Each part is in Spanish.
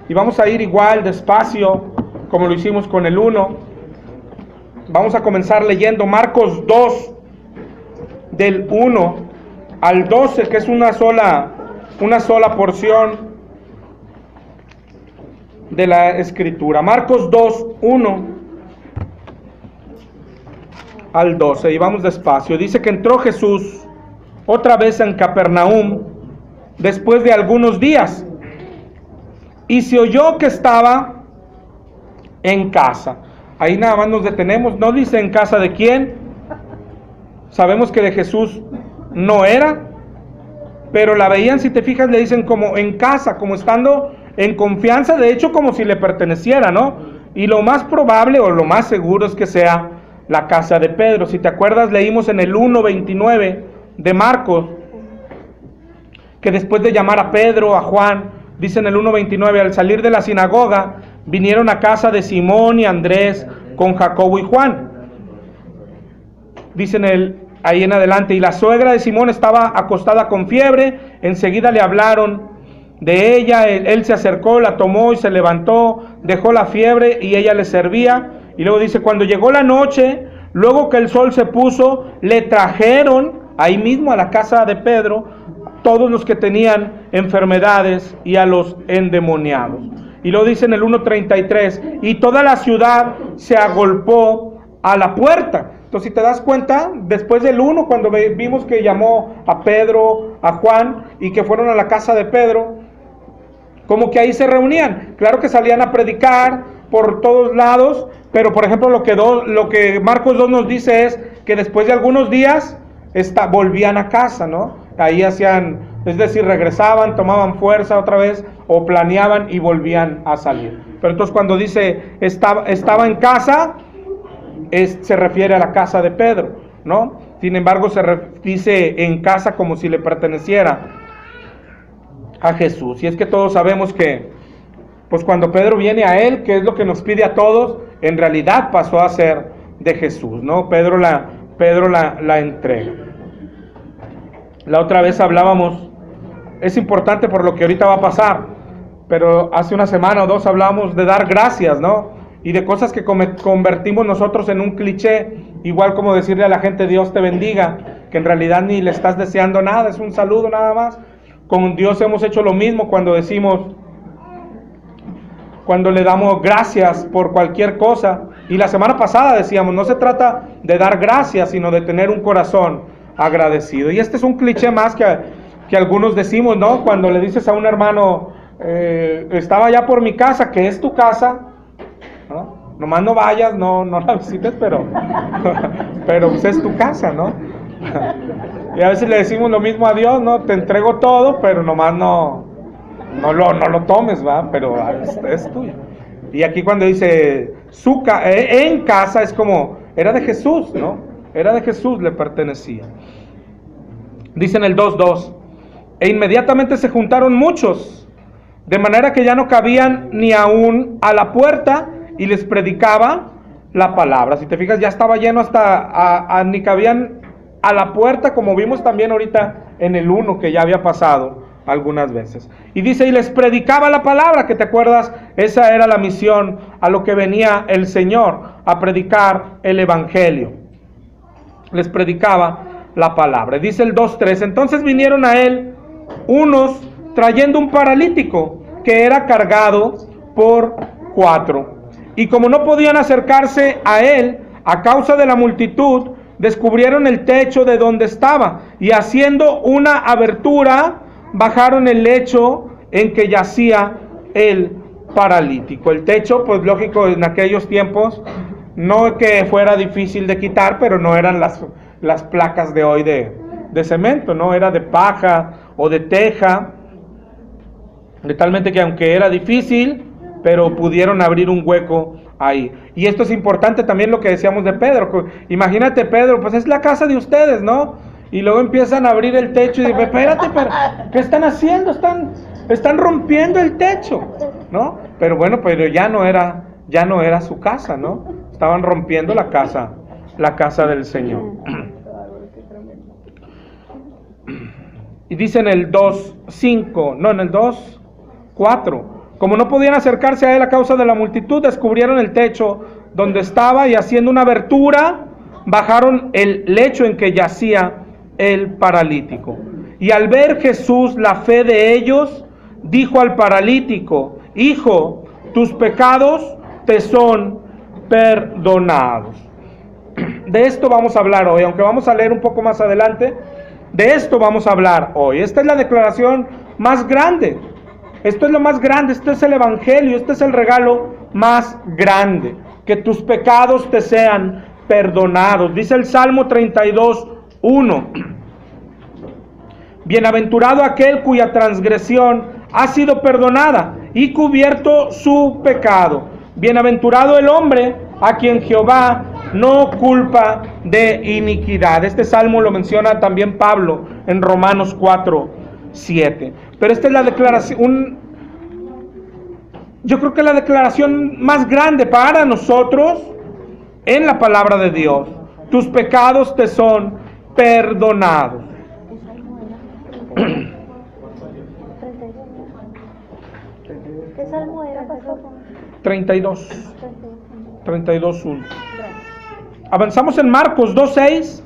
Y vamos a ir igual, despacio, como lo hicimos con el 1. Vamos a comenzar leyendo Marcos 2, del 1 al 12, que es una sola porción de la Escritura. Marcos 2, 1 al 12, y vamos despacio. Dice que entró Jesús otra vez en Capernaum después de algunos días, y se oyó que estaba en casa. Ahí nada más nos detenemos, no dice en casa de quién. Sabemos que de Jesús no era, pero la veían, si te fijas, le dicen como en casa, como estando en confianza, de hecho como si le perteneciera, ¿no? Y lo más probable o lo más seguro es que sea la casa de Pedro. Si te acuerdas, leímos en el 1:29 de Marcos, que después de llamar a Pedro, a Juan, dice en el 1:29, al salir de la sinagoga, vinieron a casa de Simón y Andrés con Jacobo y Juan. Dicen ahí en adelante, y la suegra de Simón estaba acostada con fiebre, enseguida le hablaron de ella, él se acercó, la tomó y se levantó, dejó la fiebre y ella le servía. Y luego dice, cuando llegó la noche, luego que el sol se puso, le trajeron ahí mismo a la casa de Pedro todos los que tenían enfermedades y a los endemoniados. Y luego dice en el 1:33, y toda la ciudad se agolpó a la puerta. Entonces, si te das cuenta, después del 1, cuando vimos que llamó a Pedro, a Juan, y que fueron a la casa de Pedro, como que ahí se reunían. Claro que salían a predicar por todos lados, pero por ejemplo lo que Marcos 2 nos dice es que después de algunos días volvían a casa, ¿no? Ahí hacían, es decir, regresaban, tomaban fuerza otra vez, o planeaban y volvían a salir. Pero entonces cuando dice estaba en casa, se refiere a la casa de Pedro, ¿no? Sin embargo, dice en casa como si le perteneciera a Jesús. Y es que todos sabemos que, pues cuando Pedro viene a él, que es lo que nos pide a todos, en realidad pasó a ser de Jesús, ¿no? Pedro la entrega. La otra vez hablábamos, es importante por lo que ahorita va a pasar, pero hace una semana o dos hablábamos de dar gracias, ¿no? Y de cosas que convertimos nosotros en un cliché, igual como decirle a la gente Dios te bendiga, que en realidad ni le estás deseando nada, es un saludo nada más. Con Dios hemos hecho lo mismo cuando le damos gracias por cualquier cosa. Y la semana pasada decíamos, no se trata de dar gracias, sino de tener un corazón agradecido. Y este es un cliché más que algunos decimos, ¿no? Cuando le dices a un hermano, estaba ya por mi casa, que es tu casa, ¿no? Nomás no vayas, no la visites, pero pues es tu casa, ¿no? Y a veces le decimos lo mismo a Dios, ¿no? Te entrego todo, pero nomás no lo tomes, ¿va? Pero es tuyo. Y aquí cuando dice en casa, es como, era de Jesús, ¿no? Era de Jesús, le pertenecía. Dice en el 2:2, e inmediatamente se juntaron muchos, de manera que ya no cabían ni aún a la puerta, y les predicaba la palabra. Si te fijas, ya estaba lleno hasta ni cabían a la puerta, como vimos también ahorita en el 1, que ya había pasado algunas veces. Y dice, y les predicaba la palabra, que te acuerdas, esa era la misión a lo que venía el Señor, a predicar el evangelio. Les predicaba la palabra. Dice el 2:3, entonces vinieron a él unos trayendo un paralítico que era cargado por 4. Y como no podían acercarse a él a causa de la multitud, descubrieron el techo de donde estaba, y haciendo una abertura, bajaron el lecho en que yacía el paralítico. El techo, pues lógico, en aquellos tiempos, no que fuera difícil de quitar, pero no eran las placas de hoy de cemento, ¿no? Era de paja o de teja, de talmente que aunque era difícil, pero pudieron abrir un hueco ahí. Y esto es importante también lo que decíamos de Pedro. Imagínate, Pedro, pues es la casa de ustedes, ¿no? Y luego empiezan a abrir el techo y dicen, espérate, pero ¿qué están haciendo? Están rompiendo el techo, ¿no? Pero bueno, pero ya no era su casa, ¿no? Estaban rompiendo la casa del Señor. Y dice en el 2:5, no, en el 2:4, Como no podían acercarse a él a causa de la multitud, descubrieron el techo donde estaba y haciendo una abertura, bajaron el lecho en que yacía el paralítico. Y al ver Jesús la fe de ellos, dijo al paralítico: hijo, tus pecados te son perdonados. De esto vamos a hablar hoy, aunque vamos a leer un poco más adelante. De esto vamos a hablar hoy. Esta es la declaración más grande. Esto es lo más grande, este es el evangelio, este es el regalo más grande. Que tus pecados te sean perdonados. Dice el Salmo 32:1. Bienaventurado aquel cuya transgresión ha sido perdonada y cubierto su pecado. Bienaventurado el hombre a quien Jehová no culpa de iniquidad. Este salmo lo menciona también Pablo en Romanos 4:7. Pero esta es la declaración, yo creo que la declaración más grande para nosotros en la palabra de Dios. Tus pecados te son perdonados. ¿Qué salmo era, pastor? 32:1. Avanzamos en Marcos 2:6.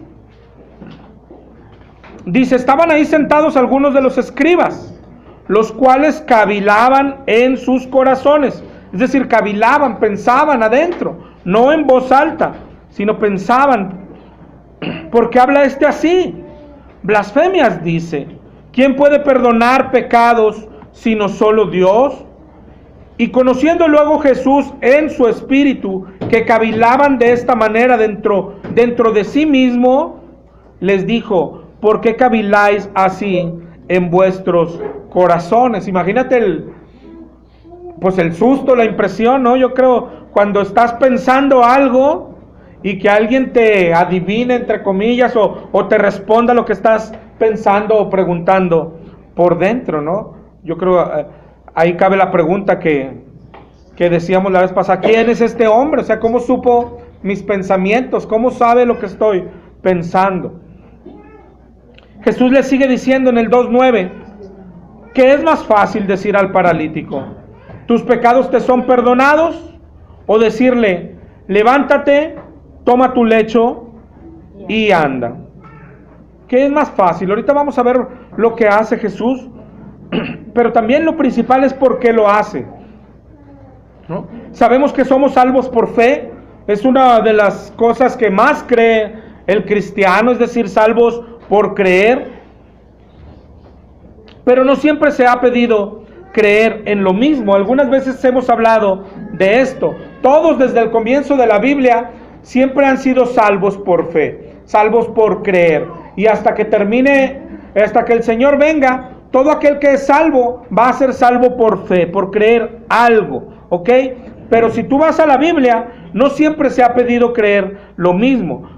Dice: estaban ahí sentados algunos de los escribas, los cuales cavilaban en sus corazones. Es decir, cavilaban, pensaban adentro, no en voz alta, sino pensaban: ¿por qué habla este así? Blasfemias dice. ¿Quién puede perdonar pecados sino solo Dios? Y conociendo luego Jesús en su espíritu que cavilaban de esta manera dentro de sí mismo, les dijo: ¿por qué caviláis así en vuestros corazones? Imagínate el susto, la impresión, ¿no? Yo creo cuando estás pensando algo y que alguien te adivine, entre comillas, o te responda lo que estás pensando o preguntando por dentro, ¿no? Yo creo ahí cabe la pregunta que decíamos la vez pasada: ¿quién es este hombre? O sea, ¿cómo supo mis pensamientos? ¿Cómo sabe lo que estoy pensando? Jesús le sigue diciendo en el 2:9, ¿qué es más fácil decir al paralítico: tus pecados te son perdonados? O decirle: levántate, toma tu lecho y anda. ¿Qué es más fácil? Ahorita vamos a ver lo que hace Jesús, pero también lo principal es por qué lo hace, ¿no? Sabemos que somos salvos por fe. Es una de las cosas que más cree el cristiano, es decir, salvos por creer. Pero no siempre se ha pedido creer en lo mismo. Algunas veces hemos hablado de esto. Todos desde el comienzo de la Biblia siempre han sido salvos por fe, salvos por creer. Y hasta que el Señor venga, todo aquel que es salvo va a ser salvo por fe, por creer algo, ¿ok? Pero si tú vas a la Biblia, no siempre se ha pedido creer lo mismo.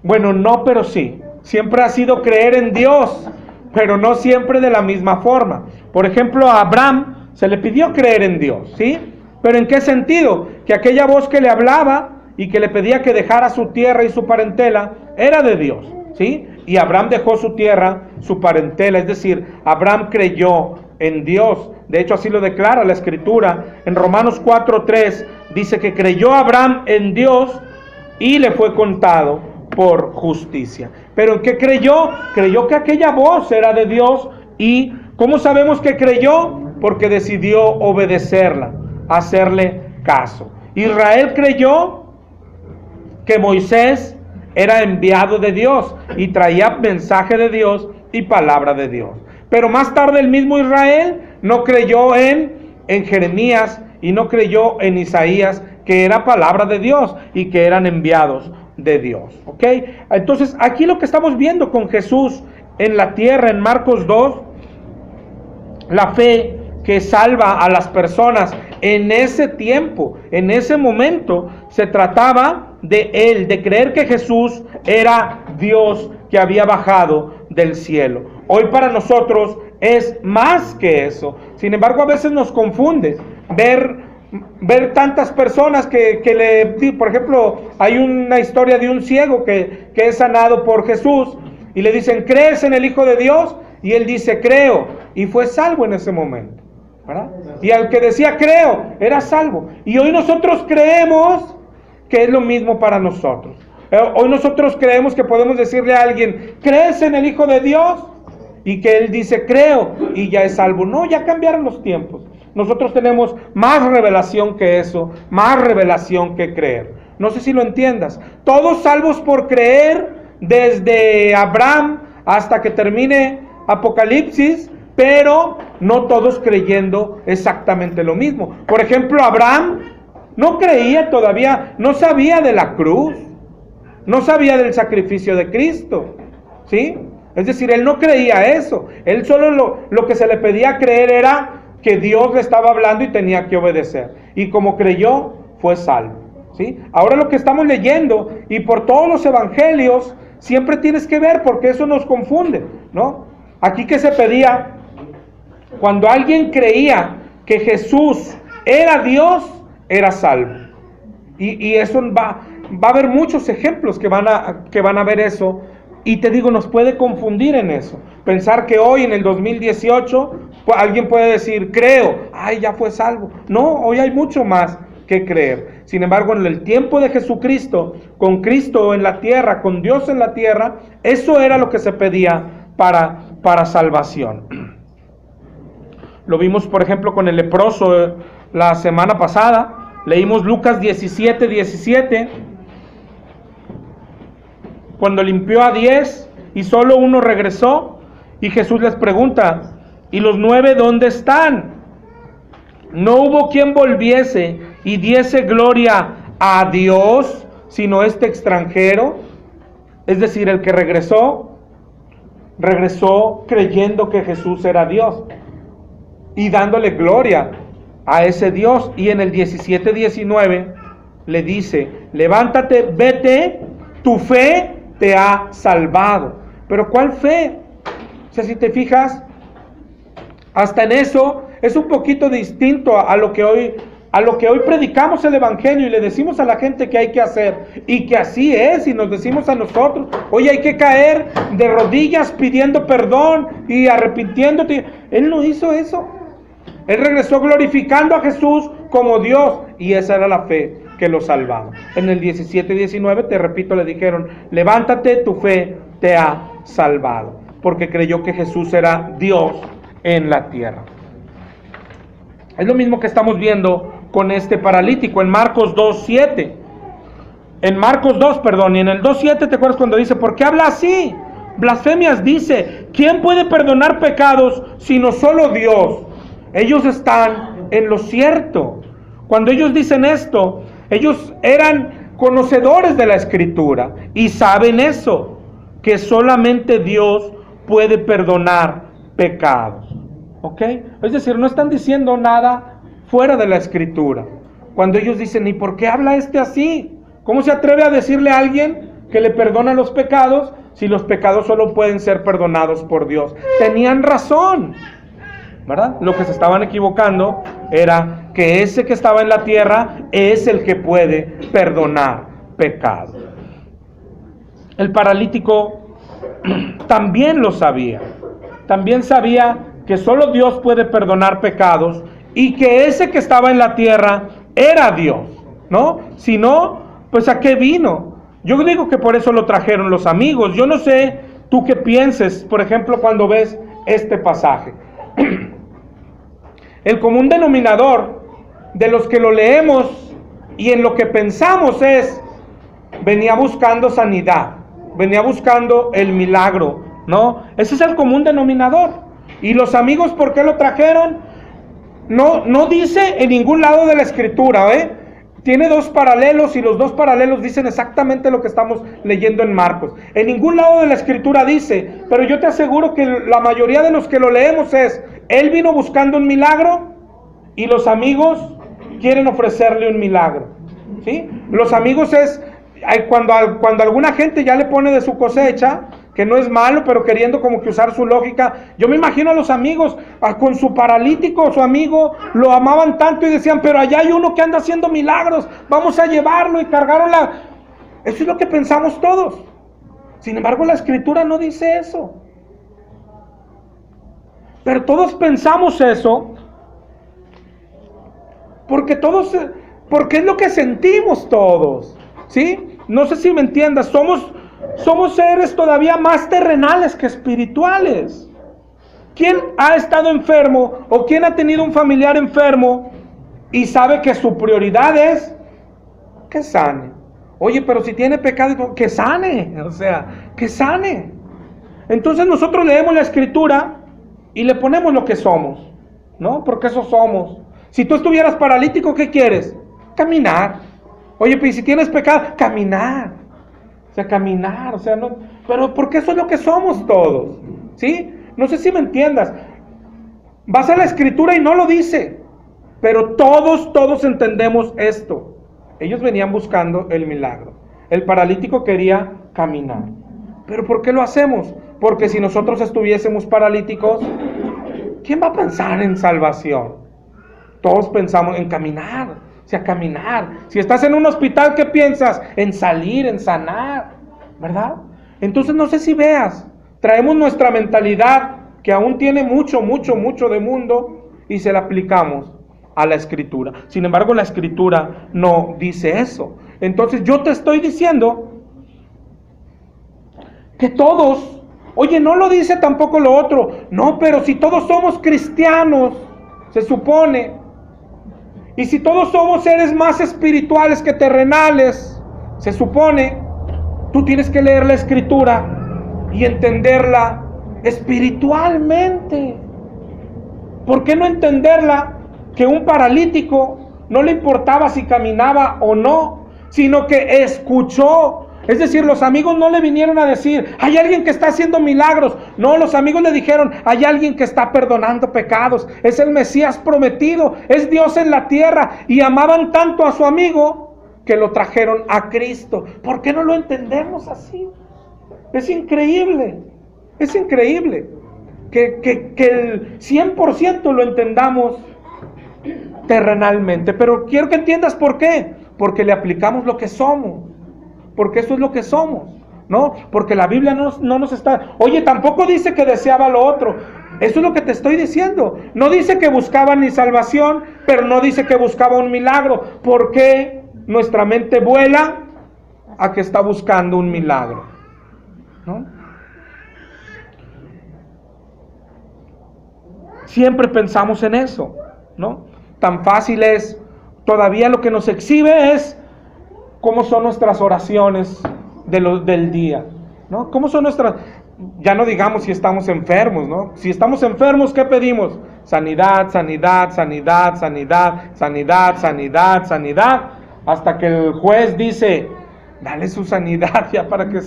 Bueno, no, pero sí. Siempre ha sido creer en Dios, pero no siempre de la misma forma. Por ejemplo, a Abraham se le pidió creer en Dios, ¿sí? Pero ¿en qué sentido? Que aquella voz que le hablaba y que le pedía que dejara su tierra y su parentela era de Dios, ¿sí? Y Abraham dejó su tierra, su parentela, es decir, Abraham creyó en Dios. De hecho, así lo declara la Escritura. En Romanos 4:3 dice que creyó Abraham en Dios y le fue contado por justicia. ¿Pero en qué creyó? Creyó que aquella voz era de Dios. ¿Y cómo sabemos que creyó? Porque decidió obedecerla, hacerle caso. Israel creyó que Moisés era enviado de Dios y traía mensaje de Dios y palabra de Dios. Pero más tarde el mismo Israel no creyó en Jeremías y no creyó en Isaías, que era palabra de Dios y que eran enviados de Dios, ¿ok? Entonces aquí lo que estamos viendo con Jesús en la tierra, en Marcos 2, la fe que salva a las personas en ese tiempo, en ese momento, se trataba de él, de creer que Jesús era Dios que había bajado del cielo. Hoy para nosotros es más que eso. Sin embargo, a veces nos confunde ver tantas personas por ejemplo, hay una historia de un ciego que es sanado por Jesús y le dicen: ¿crees en el Hijo de Dios? Y él dice: creo, y fue salvo en ese momento. ¿verdad? Y al que decía creo, era salvo. Y hoy nosotros creemos que es lo mismo para nosotros. Hoy nosotros creemos que podemos decirle a alguien, ¿crees en el Hijo de Dios? Y que él dice, creo, y ya es salvo. No, ya cambiaron los tiempos. Nosotros tenemos más revelación que eso, más revelación que creer. No sé si lo entiendas. Todos salvos por creer, desde Abraham hasta que termine Apocalipsis, pero no todos creyendo exactamente lo mismo. Por ejemplo, Abraham no creía todavía, no sabía de la cruz, no sabía del sacrificio de Cristo, ¿sí? Es decir, él no creía eso. Él solo lo que se le pedía creer era que Dios le estaba hablando y tenía que obedecer. Y como creyó, fue salvo, ¿sí? Ahora lo que estamos leyendo, y por todos los evangelios, siempre tienes que ver, porque eso nos confunde, ¿no? Aquí que se pedía, cuando alguien creía que Jesús era Dios, era salvo. Y eso va a haber muchos ejemplos que van a ver eso. Y te digo, nos puede confundir en eso. Pensar que hoy en el 2018 alguien puede decir, creo, ay, ya fue salvo. No, hoy hay mucho más que creer. Sin embargo, en el tiempo de Jesucristo, con Cristo en la tierra, con Dios en la tierra, eso era lo que se pedía para salvación. Lo vimos, por ejemplo, con el leproso la semana pasada. Leímos Lucas 17:17. Cuando limpió a 10 y solo uno regresó, y Jesús les pregunta, ¿y los 9 dónde están? No hubo quien volviese y diese gloria a Dios, sino este extranjero. Es decir, el que regresó creyendo que Jesús era Dios y dándole gloria a ese Dios. Y en el 17:19 le dice, levántate, vete, tu fe te ha salvado. Pero ¿cuál fe? O sea, si te fijas, hasta en eso es un poquito distinto a lo que hoy predicamos el evangelio y le decimos a la gente que hay que hacer, y que así es, y nos decimos a nosotros, oye, hay que caer de rodillas pidiendo perdón y arrepintiéndote. Él no hizo eso. Él regresó glorificando a Jesús como Dios, y esa era la fe que lo salvaba. En el 17:19, te repito, le dijeron, levántate, tu fe te ha salvado, porque creyó que Jesús era Dios en la tierra. Es lo mismo que estamos viendo con este paralítico en Marcos 2:7. En Marcos 2, perdón, y en el 2:7, ¿te acuerdas cuando dice, ¿por qué habla así? Blasfemias dice, ¿quién puede perdonar pecados sino solo Dios? Ellos están en lo cierto. Cuando ellos dicen esto, ellos eran conocedores de la Escritura y saben eso, que solamente Dios puede perdonar pecados. ¿Ok? Es decir, no están diciendo nada fuera de la Escritura. Cuando ellos dicen, ¿y por qué habla este así? ¿Cómo se atreve a decirle a alguien que le perdona los pecados si los pecados solo pueden ser perdonados por Dios? Tenían razón, ¿verdad? Lo que se estaban equivocando era que ese que estaba en la tierra es el que puede perdonar pecados. El paralítico también lo sabía. También sabía que solo Dios puede perdonar pecados y que ese que estaba en la tierra era Dios, ¿no? Si no, pues ¿a qué vino? Yo digo que por eso lo trajeron los amigos. Yo no sé tú qué pienses, por ejemplo, cuando ves este pasaje. El común denominador de los que lo leemos y en lo que pensamos es, venía buscando sanidad, venía buscando el milagro, ¿no? Ese es el común denominador. Y los amigos, ¿por qué lo trajeron? No dice en ningún lado de la Escritura, ¿eh? Tiene dos paralelos y los dos paralelos dicen exactamente lo que estamos leyendo en Marcos. En ningún lado de la Escritura dice, pero yo te aseguro que la mayoría de los que lo leemos es, él vino buscando un milagro y los amigos quieren ofrecerle un milagro, ¿sí? Los amigos es cuando alguna gente ya le pone de su cosecha, que no es malo, pero queriendo como que usar su lógica. Yo me imagino a los amigos con su paralítico, su amigo, lo amaban tanto y decían, pero allá hay uno que anda haciendo milagros, vamos a llevarlo, y cargaron Eso es lo que pensamos todos. Sin embargo, la Escritura no dice eso. Pero todos pensamos eso Porque porque es lo que sentimos todos, ¿sí? No sé si me entiendas, somos seres todavía más terrenales que espirituales. ¿Quién ha estado enfermo o quién ha tenido un familiar enfermo y sabe que su prioridad es que sane? Oye, pero si tiene pecado, que sane, o sea, que sane. Entonces nosotros leemos la Escritura y le ponemos lo que somos, ¿no? Porque eso somos. Si tú estuvieras paralítico, ¿qué quieres? Caminar. Oye, pero si tienes pecado, caminar. O sea, caminar, o sea, no, pero porque eso es lo que somos todos, ¿sí? No sé si me entiendas. Vas a la Escritura y no lo dice, pero todos entendemos esto. Ellos venían buscando el milagro. El paralítico quería caminar. ¿Pero por qué lo hacemos? Porque si nosotros estuviésemos paralíticos, ¿quién va a pensar en salvación? Todos pensamos en caminar, o sea, caminar. Si estás en un hospital, ¿qué piensas? En salir, en sanar, ¿verdad? Entonces no sé si veas, traemos nuestra mentalidad que aún tiene mucho de mundo y se la aplicamos a la Escritura. Sin embargo, la Escritura no dice eso. Entonces yo te estoy diciendo que todos, oye, no lo dice tampoco lo otro, no, pero si todos somos cristianos, se supone, y si todos somos seres más espirituales que terrenales, se supone, tú tienes que leer la Escritura y entenderla espiritualmente. ¿Por qué no entenderla que un paralítico no le importaba si caminaba o no, sino que escuchó? Es decir, los amigos no le vinieron a decir, hay alguien que está haciendo milagros. No, los amigos le dijeron, hay alguien que está perdonando pecados. Es el Mesías prometido, es Dios en la tierra. Y amaban tanto a su amigo que lo trajeron a Cristo. ¿Por qué no lo entendemos así? Es increíble que el 100% lo entendamos terrenalmente. Pero quiero que entiendas por qué. Porque le aplicamos lo que somos. Porque eso es lo que somos, ¿no? Porque la Biblia no nos está... Oye, tampoco dice que deseaba lo otro. Eso es lo que te estoy diciendo. No dice que buscaba ni salvación, pero no dice que buscaba un milagro. ¿Por qué nuestra mente vuela a que está buscando un milagro? ¿No? Siempre pensamos en eso, ¿no? Tan fácil es. Todavía lo que nos exhibe es cómo son nuestras oraciones del día, ¿no? ¿Cómo son nuestras? Ya no digamos si estamos enfermos, ¿no? Si estamos enfermos, ¿qué pedimos? Sanidad, sanidad, sanidad, sanidad, sanidad, sanidad, sanidad, hasta que el juez dice, dale su sanidad ya para que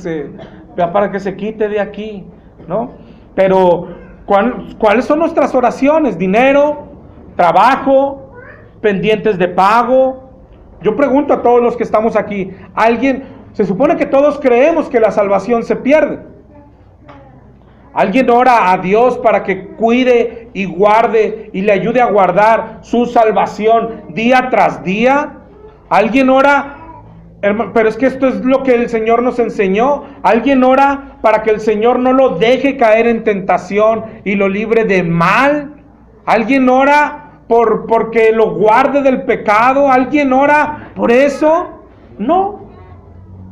se quite de aquí, ¿no? Pero ¿cuáles son nuestras oraciones? Dinero, trabajo, pendientes de pago. Yo pregunto a todos los que estamos aquí, se supone que todos creemos que la salvación se pierde. ¿Alguien ora a Dios para que cuide y guarde y le ayude a guardar su salvación día tras día? ¿Alguien ora? Pero es que esto es lo que el Señor nos enseñó. ¿Alguien ora para que el Señor no lo deje caer en tentación y lo libre de mal? ¿Alguien ora porque lo guarde del pecado? ¿Alguien ora por eso? No.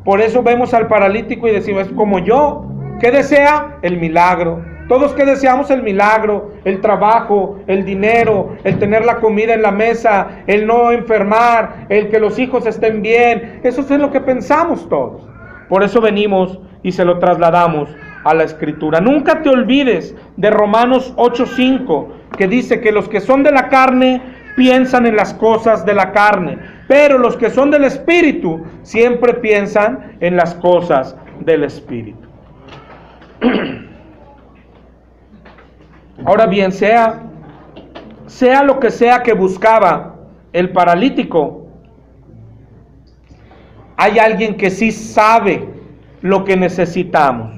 Por eso vemos al paralítico y decimos, es como yo. ¿Qué desea? El milagro. Todos que deseamos el milagro, el trabajo, el dinero, el tener la comida en la mesa, el no enfermar, el que los hijos estén bien. Eso es lo que pensamos todos. Por eso venimos y se lo trasladamos a la Escritura. Nunca te olvides de Romanos 8:5, que dice que los que son de la carne piensan en las cosas de la carne, pero los que son del Espíritu siempre piensan en las cosas del Espíritu. Ahora bien, sea lo que sea que buscaba el paralítico, hay alguien que sí sabe lo que necesitamos.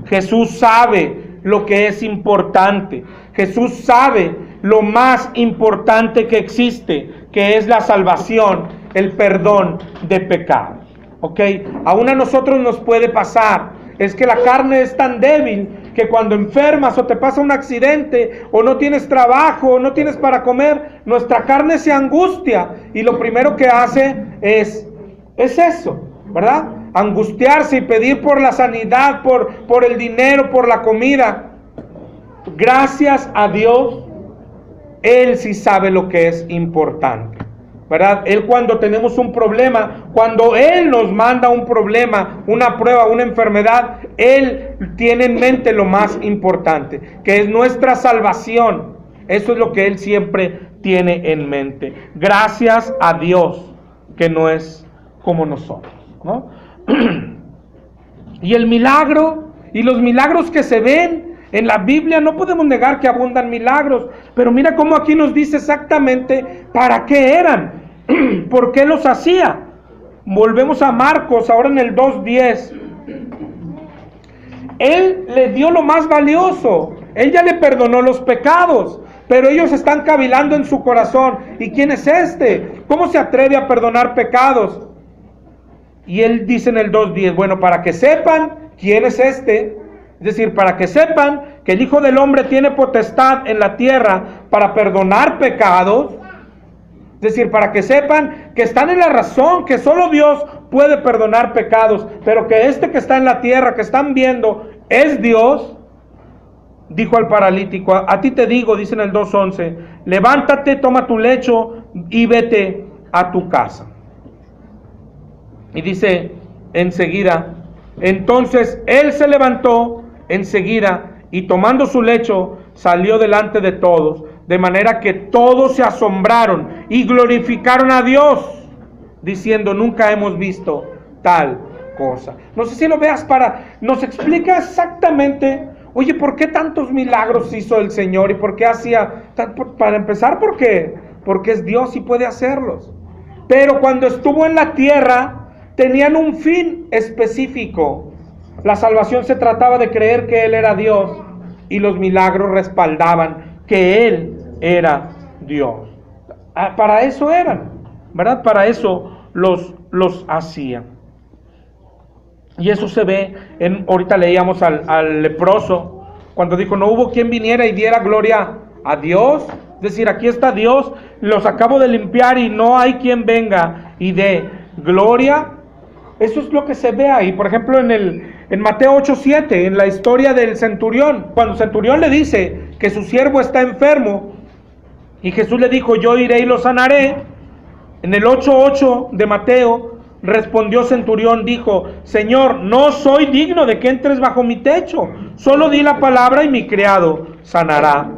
Jesús sabe lo que es importante. Jesús sabe lo más importante que existe, que es la salvación, el perdón de pecados. ¿Ok? Aún a nosotros nos puede pasar. Es que la carne es tan débil que cuando enfermas o te pasa un accidente o no tienes trabajo o no tienes para comer, nuestra carne se angustia y lo primero que hace es eso, ¿verdad? Angustiarse y pedir por la sanidad, por el dinero, por la comida. Gracias a Dios, Él sí sabe lo que es importante, ¿verdad? Él, cuando tenemos un problema, cuando Él nos manda un problema, una prueba, una enfermedad, Él tiene en mente lo más importante, que es nuestra salvación. Eso es lo que Él siempre tiene en mente. Gracias a Dios que no es como nosotros, ¿no? Y el milagro, y los milagros que se ven en la Biblia, no podemos negar que abundan milagros, pero mira cómo aquí nos dice exactamente para qué eran, por qué los hacía. Volvemos a Marcos, ahora en el 2:10. Él le dio lo más valioso, Él ya le perdonó los pecados, pero ellos están cavilando en su corazón. ¿Y quién es este? ¿Cómo se atreve a perdonar pecados? Y Él dice en el 2:10, bueno, para que sepan quién es este, es decir, para que sepan que el Hijo del Hombre tiene potestad en la tierra para perdonar pecados, es decir, para que sepan que están en la razón, que solo Dios puede perdonar pecados, pero que este que está en la tierra, que están viendo, es Dios. Dijo al paralítico, a ti te digo, dice en el 2:11, levántate, toma tu lecho y vete a tu casa. Y dice enseguida, entonces él se levantó enseguida y tomando su lecho salió delante de todos, de manera que todos se asombraron y glorificaron a Dios, diciendo, nunca hemos visto tal cosa. No sé si lo veas, nos explica exactamente, oye, ¿por qué tantos milagros hizo el Señor? ¿Y por qué hacía? Para empezar, porque es Dios y puede hacerlos. Pero cuando estuvo en la tierra, tenían un fin específico. La salvación se trataba de creer que Él era Dios, y los milagros respaldaban que Él era Dios. Para eso eran, ¿verdad? Para eso los hacían. Y eso se ve ahorita leíamos al leproso, cuando dijo, no hubo quien viniera y diera gloria a Dios. Es decir, aquí está Dios, los acabo de limpiar y no hay quien venga y dé gloria. Eso es lo que se ve ahí. Por ejemplo, en Mateo 8:7, en la historia del centurión, cuando el centurión le dice que su siervo está enfermo, y Jesús le dijo, yo iré y lo sanaré. En el 8:8 de Mateo, respondió centurión, dijo, Señor, no soy digno de que entres bajo mi techo, solo di la palabra y mi criado sanará.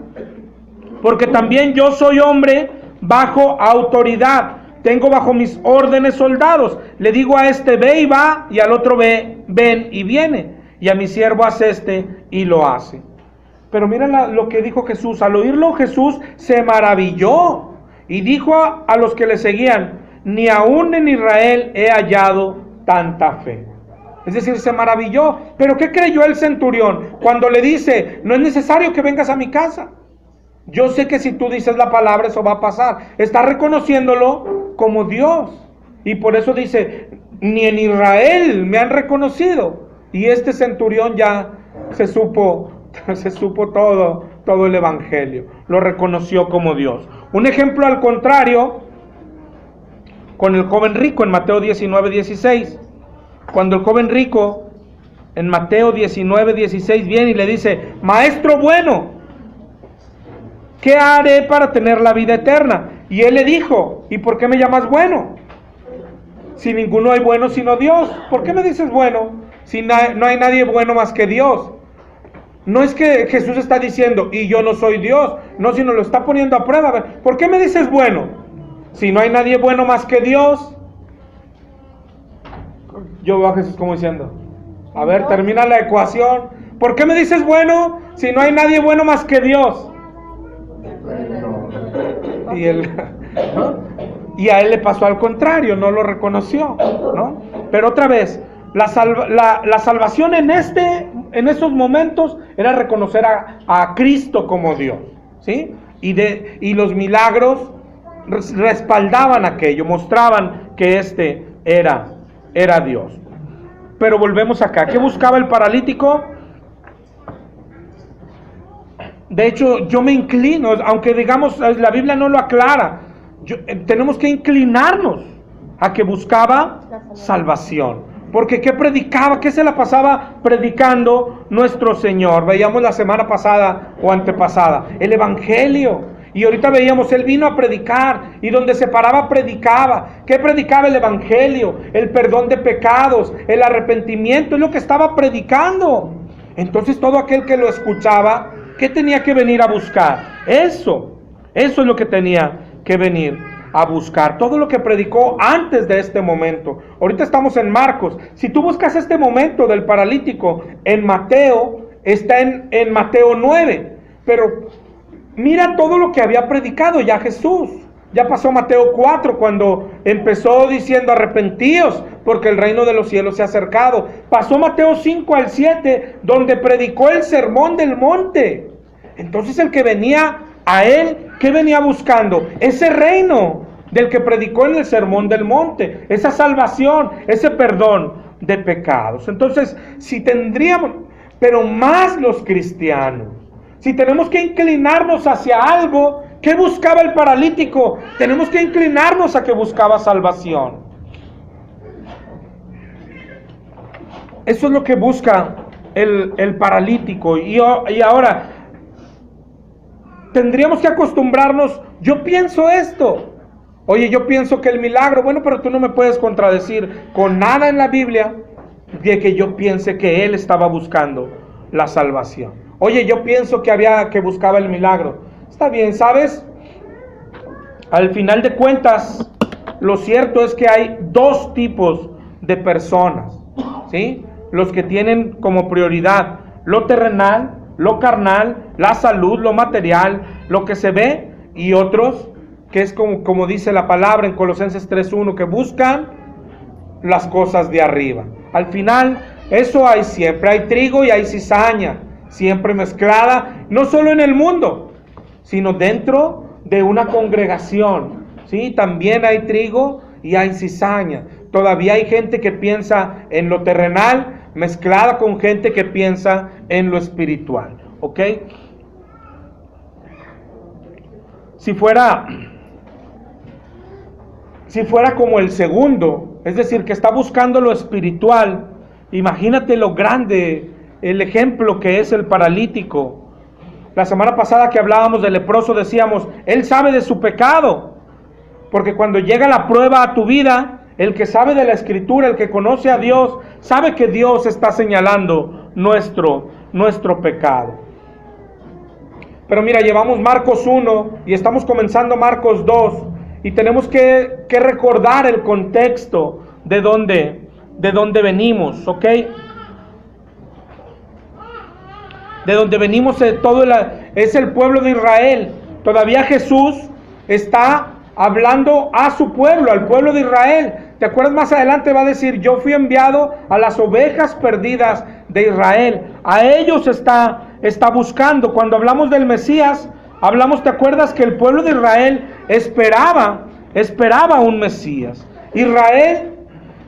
Porque también yo soy hombre bajo autoridad, tengo bajo mis órdenes soldados. Le digo a este, ve y va, y al otro, ven y viene. Y a mi siervo, hace y lo hace. Pero mira lo que dijo Jesús. Al oírlo, Jesús se maravilló y dijo a los que le seguían, ni aún en Israel he hallado tanta fe. Es decir, se maravilló. ¿Pero qué creyó el centurión? Cuando le dice, no es necesario que vengas a mi casa. Yo sé que si tú dices la palabra, eso va a pasar. Está reconociéndolo como Dios. Y por eso dice, ni en Israel me han reconocido. Y este centurión ya se supo todo el evangelio. Lo reconoció como Dios. Un ejemplo al contrario, con el joven rico en Mateo 19:16. Cuando el joven rico en Mateo 19:16 viene y le dice, maestro bueno, ¿qué haré para tener la vida eterna? Y él le dijo, ¿y por qué me llamas bueno? Si ninguno hay bueno sino Dios. ¿Por qué me dices bueno? Si no hay nadie bueno más que Dios. No es que Jesús está diciendo, y yo no soy Dios. No, sino lo está poniendo a prueba. A ver, ¿por qué me dices bueno? Si no hay nadie bueno más que Dios. Yo veo a Jesús como diciendo, a ver, termina la ecuación. ¿Por qué me dices bueno si no hay nadie bueno más que Dios? Y a él le pasó al contrario, no lo reconoció, ¿no? Pero otra vez, la salvación en esos momentos era reconocer a Cristo como Dios, ¿sí? Y los milagros respaldaban aquello, mostraban que era Dios. Pero volvemos acá. ¿Qué buscaba el paralítico? De hecho, yo me inclino, aunque digamos la Biblia no lo aclara, tenemos que inclinarnos a que buscaba salvación. Porque ¿qué predicaba? ¿Qué se la pasaba predicando nuestro Señor? Veíamos la semana pasada o antepasada el Evangelio. Y ahorita veíamos, Él vino a predicar, y donde se paraba predicaba. ¿Qué predicaba? El Evangelio, el perdón de pecados, el arrepentimiento, es lo que estaba predicando. Entonces todo aquel que lo escuchaba, ¿qué tenía que venir a buscar? Eso es lo que tenía que venir a buscar. Todo lo que predicó antes de este momento. Ahorita estamos en Marcos. Si tú buscas este momento del paralítico en Mateo, está en Mateo 9. Pero mira todo lo que había predicado ya Jesús. Ya pasó Mateo 4 cuando empezó diciendo arrepentíos porque el reino de los cielos se ha acercado. Pasó Mateo 5 al 7 donde predicó el sermón del monte. Entonces el que venía a él, ¿qué venía buscando? Ese reino del que predicó en el sermón del monte, esa salvación, ese perdón de pecados. Entonces, si tendríamos, pero más los cristianos, si tenemos que inclinarnos hacia algo, ¿qué buscaba el paralítico? Tenemos que inclinarnos a que buscaba salvación. Eso es lo que busca el paralítico. Y ahora, tendríamos que acostumbrarnos, yo pienso esto. Oye, yo pienso que el milagro, bueno, pero tú no me puedes contradecir con nada en la Biblia de que yo piense que él estaba buscando la salvación. Oye, yo pienso que buscaba el milagro. Está bien, ¿sabes? Al final de cuentas, lo cierto es que hay dos tipos de personas, ¿sí? Los que tienen como prioridad lo terrenal, lo carnal, la salud, lo material, lo que se ve, y otros que es como dice la palabra en Colosenses 3:1, que buscan las cosas de arriba. Al final, eso hay siempre, hay trigo y hay cizaña, siempre mezclada, no solo en el mundo, sino dentro de una congregación, ¿sí? También hay trigo y hay cizaña. Todavía hay gente que piensa en lo terrenal, mezclada con gente que piensa en lo espiritual, ¿ok? Si fuera como el segundo, es decir, que está buscando lo espiritual, imagínate lo grande, el ejemplo que es el paralítico. La semana pasada que hablábamos del leproso decíamos, él sabe de su pecado, porque cuando llega la prueba a tu vida, el que sabe de la Escritura, el que conoce a Dios, sabe que Dios está señalando nuestro pecado. Pero mira, llevamos Marcos 1 y estamos comenzando Marcos 2 y tenemos que recordar el contexto de dónde venimos, ¿ok? De donde venimos es el pueblo de Israel. Todavía Jesús está hablando a su pueblo, al pueblo de Israel. ¿Te acuerdas? Más adelante va a decir, yo fui enviado a las ovejas perdidas de Israel. A ellos está buscando. Cuando hablamos del Mesías, ¿te acuerdas que el pueblo de Israel esperaba un Mesías? Israel,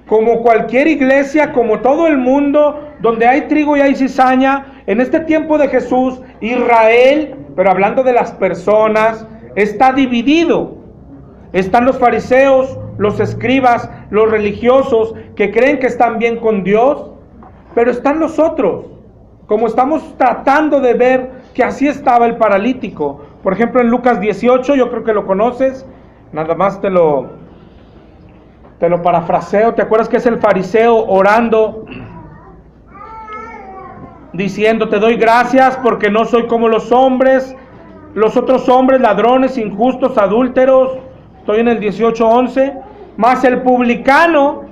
como cualquier iglesia, como todo el mundo, donde hay trigo y hay cizaña, en este tiempo de Jesús, Israel, pero hablando de las personas, está dividido. Están los fariseos, los escribas, los religiosos que creen que están bien con Dios, pero están los otros, como estamos tratando de ver que así estaba el paralítico. Por ejemplo, en Lucas 18, yo creo que lo conoces, nada más te lo parafraseo. ¿Te acuerdas que es el fariseo orando, diciendo, te doy gracias porque no soy como los otros hombres, ladrones, injustos, adúlteros? Estoy en el 18:11. Mas el publicano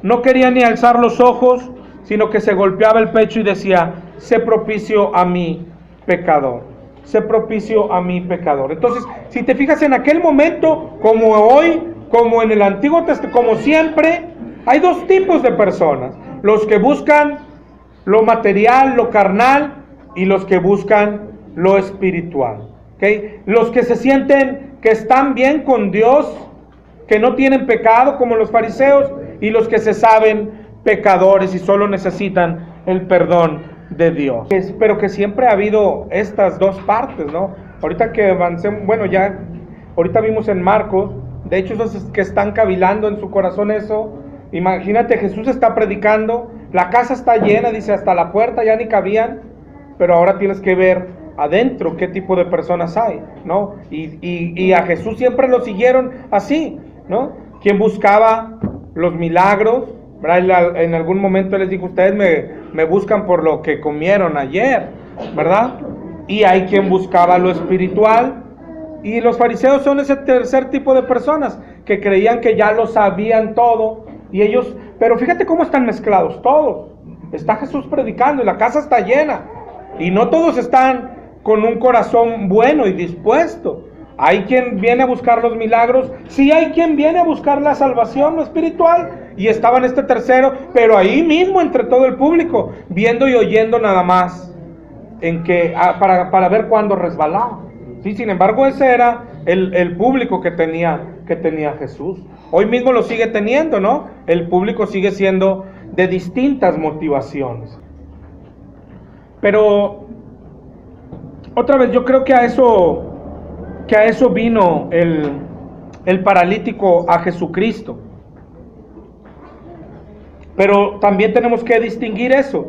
no quería ni alzar los ojos, sino que se golpeaba el pecho y decía, sé propicio a mí, pecador. Sé propicio a mí, pecador. Entonces, si te fijas en aquel momento, como hoy, como en el Antiguo Testamento, como siempre, hay dos tipos de personas. Los que buscan lo material, lo carnal, y los que buscan lo espiritual. ¿Okay? Los que se sienten que están bien con Dios, que no tienen pecado como los fariseos, y los que se saben pecadores y solo necesitan el perdón de Dios. Pero que siempre ha habido estas dos partes, ¿no? Ahorita que avancemos, bueno, ya, ahorita vimos en Marcos, de hecho esos que están cavilando en su corazón eso, imagínate, Jesús está predicando, la casa está llena, dice, hasta la puerta ya ni cabían, pero ahora tienes que ver adentro qué tipo de personas hay, ¿no? Y a Jesús siempre lo siguieron así, ¿no? Quien buscaba los milagros, ¿verdad? En algún momento les dijo, ustedes me buscan por lo que comieron ayer, ¿verdad? Y hay quien buscaba lo espiritual, y los fariseos son ese tercer tipo de personas que creían que ya lo sabían todo, y ellos, pero fíjate cómo están mezclados todos. Está Jesús predicando y la casa está llena, y no todos están con un corazón bueno y dispuesto. Hay quien viene a buscar los milagros, sí hay quien viene a buscar la salvación espiritual, y estaba en este tercero, pero ahí mismo entre todo el público, viendo y oyendo nada más, para ver cuándo resbalaba. Sí, sin embargo, ese era el público que tenía Jesús. Hoy mismo lo sigue teniendo, ¿no? El público sigue siendo de distintas motivaciones. Pero otra vez, yo creo que a eso vino el paralítico a Jesucristo. Pero también tenemos que distinguir eso,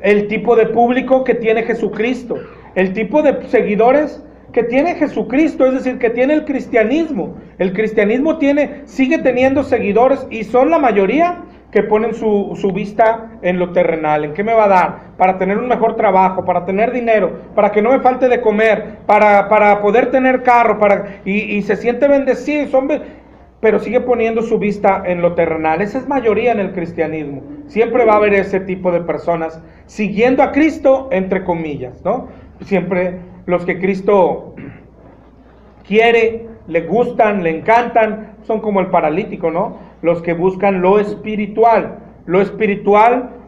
el tipo de público que tiene Jesucristo, el tipo de seguidores que tiene Jesucristo, es decir, que tiene el cristianismo. El cristianismo sigue teniendo seguidores, y son la mayoría que ponen su vista en lo terrenal. ¿En qué me va a dar? Para tener un mejor trabajo, para tener dinero, para que no me falte de comer, para poder tener carro, y se siente bendecido, pero sigue poniendo su vista en lo terrenal. Esa es mayoría en el cristianismo. Siempre va a haber ese tipo de personas siguiendo a Cristo, entre comillas, ¿no? Siempre los que Cristo quiere, le gustan, le encantan, son como el paralítico, ¿no? Los que buscan lo espiritual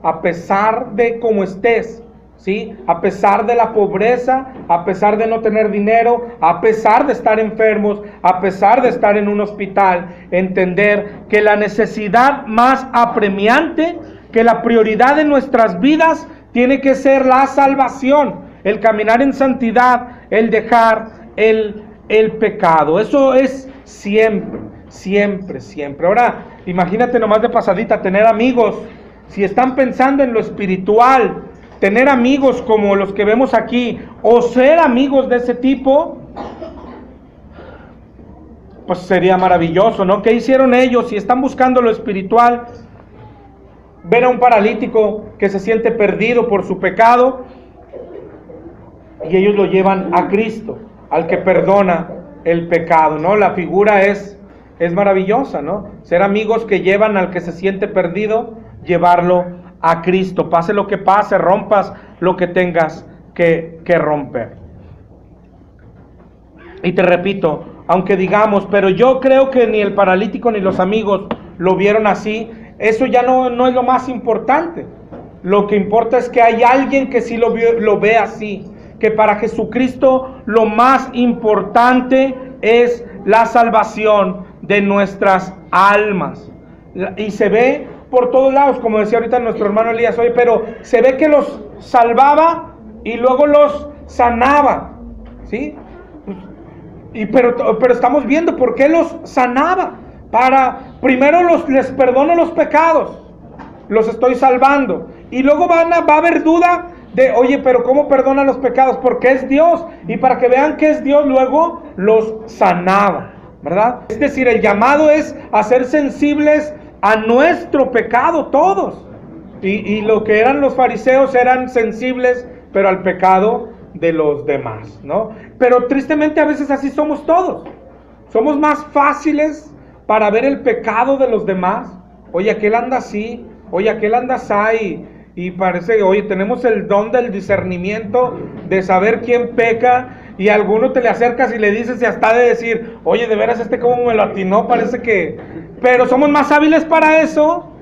a pesar de cómo estés, ¿sí? A pesar de la pobreza, a pesar de no tener dinero, a pesar de estar enfermos, a pesar de estar en un hospital, entender que la necesidad más apremiante, que la prioridad de nuestras vidas tiene que ser la salvación, el caminar en santidad, el dejar el pecado. Eso es siempre. Ahora, imagínate nomás de pasadita tener amigos, si están pensando en lo espiritual, tener amigos como los que vemos aquí, o ser amigos de ese tipo, pues sería maravilloso, ¿no? ¿Qué hicieron ellos? Si están buscando lo espiritual, ver a un paralítico que se siente perdido por su pecado, y ellos lo llevan a Cristo, al que perdona el pecado, ¿no? La figura es maravillosa, ¿no? Ser amigos que llevan al que se siente perdido, llevarlo a Cristo, pase lo que pase, rompas lo que tengas que romper. Y te repito, aunque digamos, pero yo creo que ni el paralítico ni los amigos lo vieron así, eso ya no es lo más importante. Lo que importa es que hay alguien que sí lo ve así, que para Jesucristo lo más importante es la salvación de nuestras almas. Y se ve por todos lados, como decía ahorita nuestro hermano Elías hoy, pero se ve que los salvaba y luego los sanaba, ¿sí? Pero estamos viendo por qué los sanaba. Primero les perdono los pecados, los estoy salvando, y luego va a haber duda de, oye, pero ¿cómo perdona los pecados? Porque es Dios, y para que vean que es Dios, luego los sanaba, ¿verdad? Es decir, el llamado es a ser sensibles a nuestro pecado todos, y lo que eran los fariseos eran sensibles, pero al pecado de los demás, ¿no? Pero tristemente a veces así somos todos. Somos más fáciles para ver el pecado de los demás. Oye, aquel anda así, oye, aquel anda así, y parece, oye, tenemos el don del discernimiento de saber quién peca, y a alguno te le acercas y le dices, y hasta de decir, oye, de veras cómo me lo atinó, parece que... Pero somos más hábiles para eso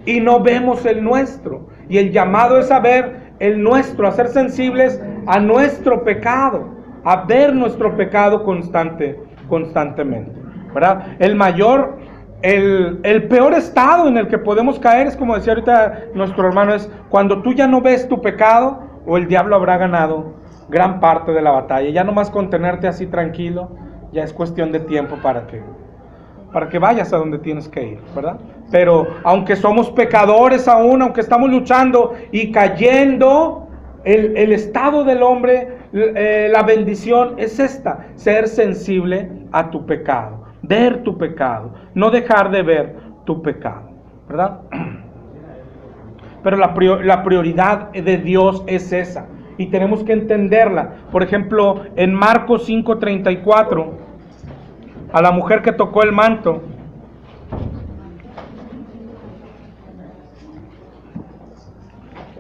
y no vemos el nuestro. Y el llamado es a ver el nuestro, a ser sensibles a nuestro pecado, a ver nuestro pecado constantemente, ¿verdad? El mayor el peor estado en el que podemos caer es, como decía ahorita nuestro hermano, es cuando tú ya no ves tu pecado, o el diablo habrá ganado gran parte de la batalla. Ya nomás con tenerte así tranquilo, ya es cuestión de tiempo para que vayas a donde tienes que ir, ¿verdad? Pero aunque somos pecadores aún, aunque estamos luchando y cayendo, el estado del hombre, la bendición es esta: ser sensible a tu pecado, ver tu pecado, no dejar de ver tu pecado, ¿verdad? Pero la prioridad de Dios es esa, y tenemos que entenderla. Por ejemplo, en Marcos 5:34, a la mujer que tocó el manto,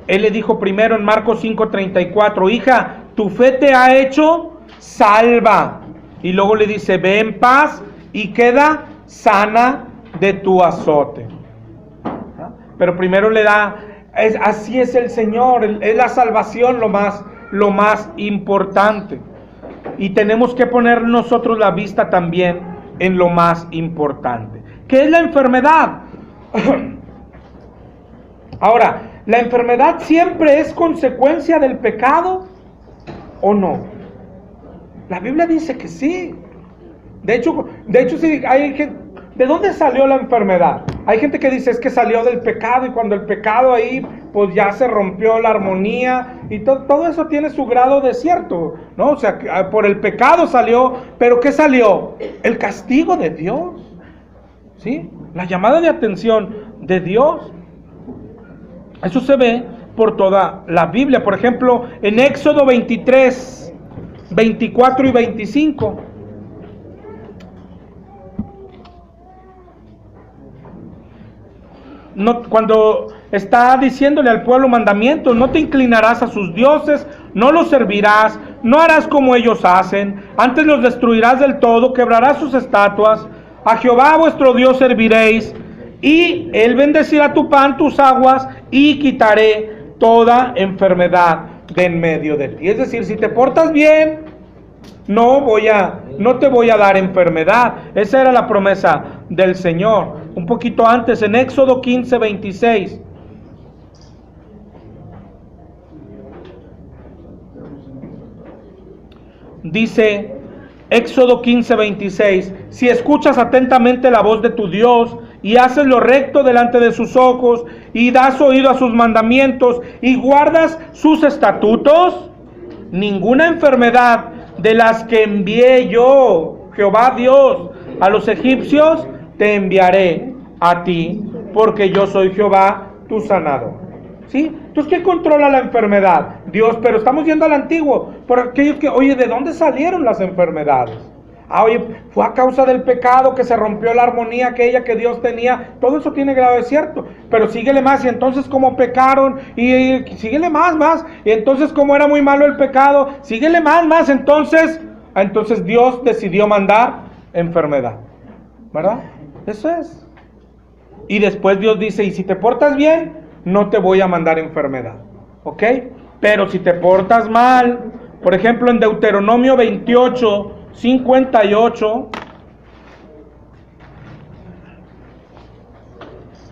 Él le dijo primero en Marcos 5:34, hija, tu fe te ha hecho salva. Y luego le dice, ve en paz y queda sana de tu azote. Pero primero le da, así es el Señor, es la salvación lo más importante. Y tenemos que poner nosotros la vista también en lo más importante, que es la enfermedad. Ahora, ¿la enfermedad siempre es consecuencia del pecado o no? La Biblia dice que sí. De hecho sí, ¿de dónde salió la enfermedad? Hay gente que dice es que salió del pecado, y cuando el pecado ahí, pues ya se rompió la armonía, y todo eso tiene su grado de cierto, ¿no? O sea, por el pecado salió, pero ¿qué salió? El castigo de Dios, ¿sí? La llamada de atención de Dios. Eso se ve por toda la Biblia. Por ejemplo, en Éxodo 23, 24 y 25. No, cuando está diciéndole al pueblo mandamientos: no te inclinarás a sus dioses, no los servirás, no harás como ellos hacen, antes los destruirás del todo, quebrarás sus estatuas, a Jehová vuestro Dios serviréis, y Él bendecirá tu pan, tus aguas, y quitaré toda enfermedad de en medio de ti. Es decir, si te portas bien, no te voy a dar enfermedad. Esa era la promesa del Señor. Un poquito antes, en Éxodo 15, 26. Dice Éxodo 15, 26: si escuchas atentamente la voz de tu Dios y haces lo recto delante de sus ojos y das oído a sus mandamientos y guardas sus estatutos, ninguna enfermedad de las que envié yo, Jehová Dios, a los egipcios, te enviaré a ti, porque yo soy Jehová tu sanador. ¿Sí? Entonces, ¿quién controla la enfermedad? Dios. Pero estamos yendo al antiguo, por aquellos que, oye, ¿de dónde salieron las enfermedades? Oye, fue a causa del pecado que se rompió la armonía aquella que Dios tenía. Todo eso tiene grado de cierto, pero síguele más. Y entonces, ¿cómo pecaron? Y síguele más. Y entonces, ¿cómo era muy malo el pecado? Síguele más. Entonces Dios decidió mandar enfermedad, ¿verdad? Eso es. Y después Dios dice, y si te portas bien, no te voy a mandar enfermedad, ¿ok? Pero si te portas mal, por ejemplo en Deuteronomio 28, 58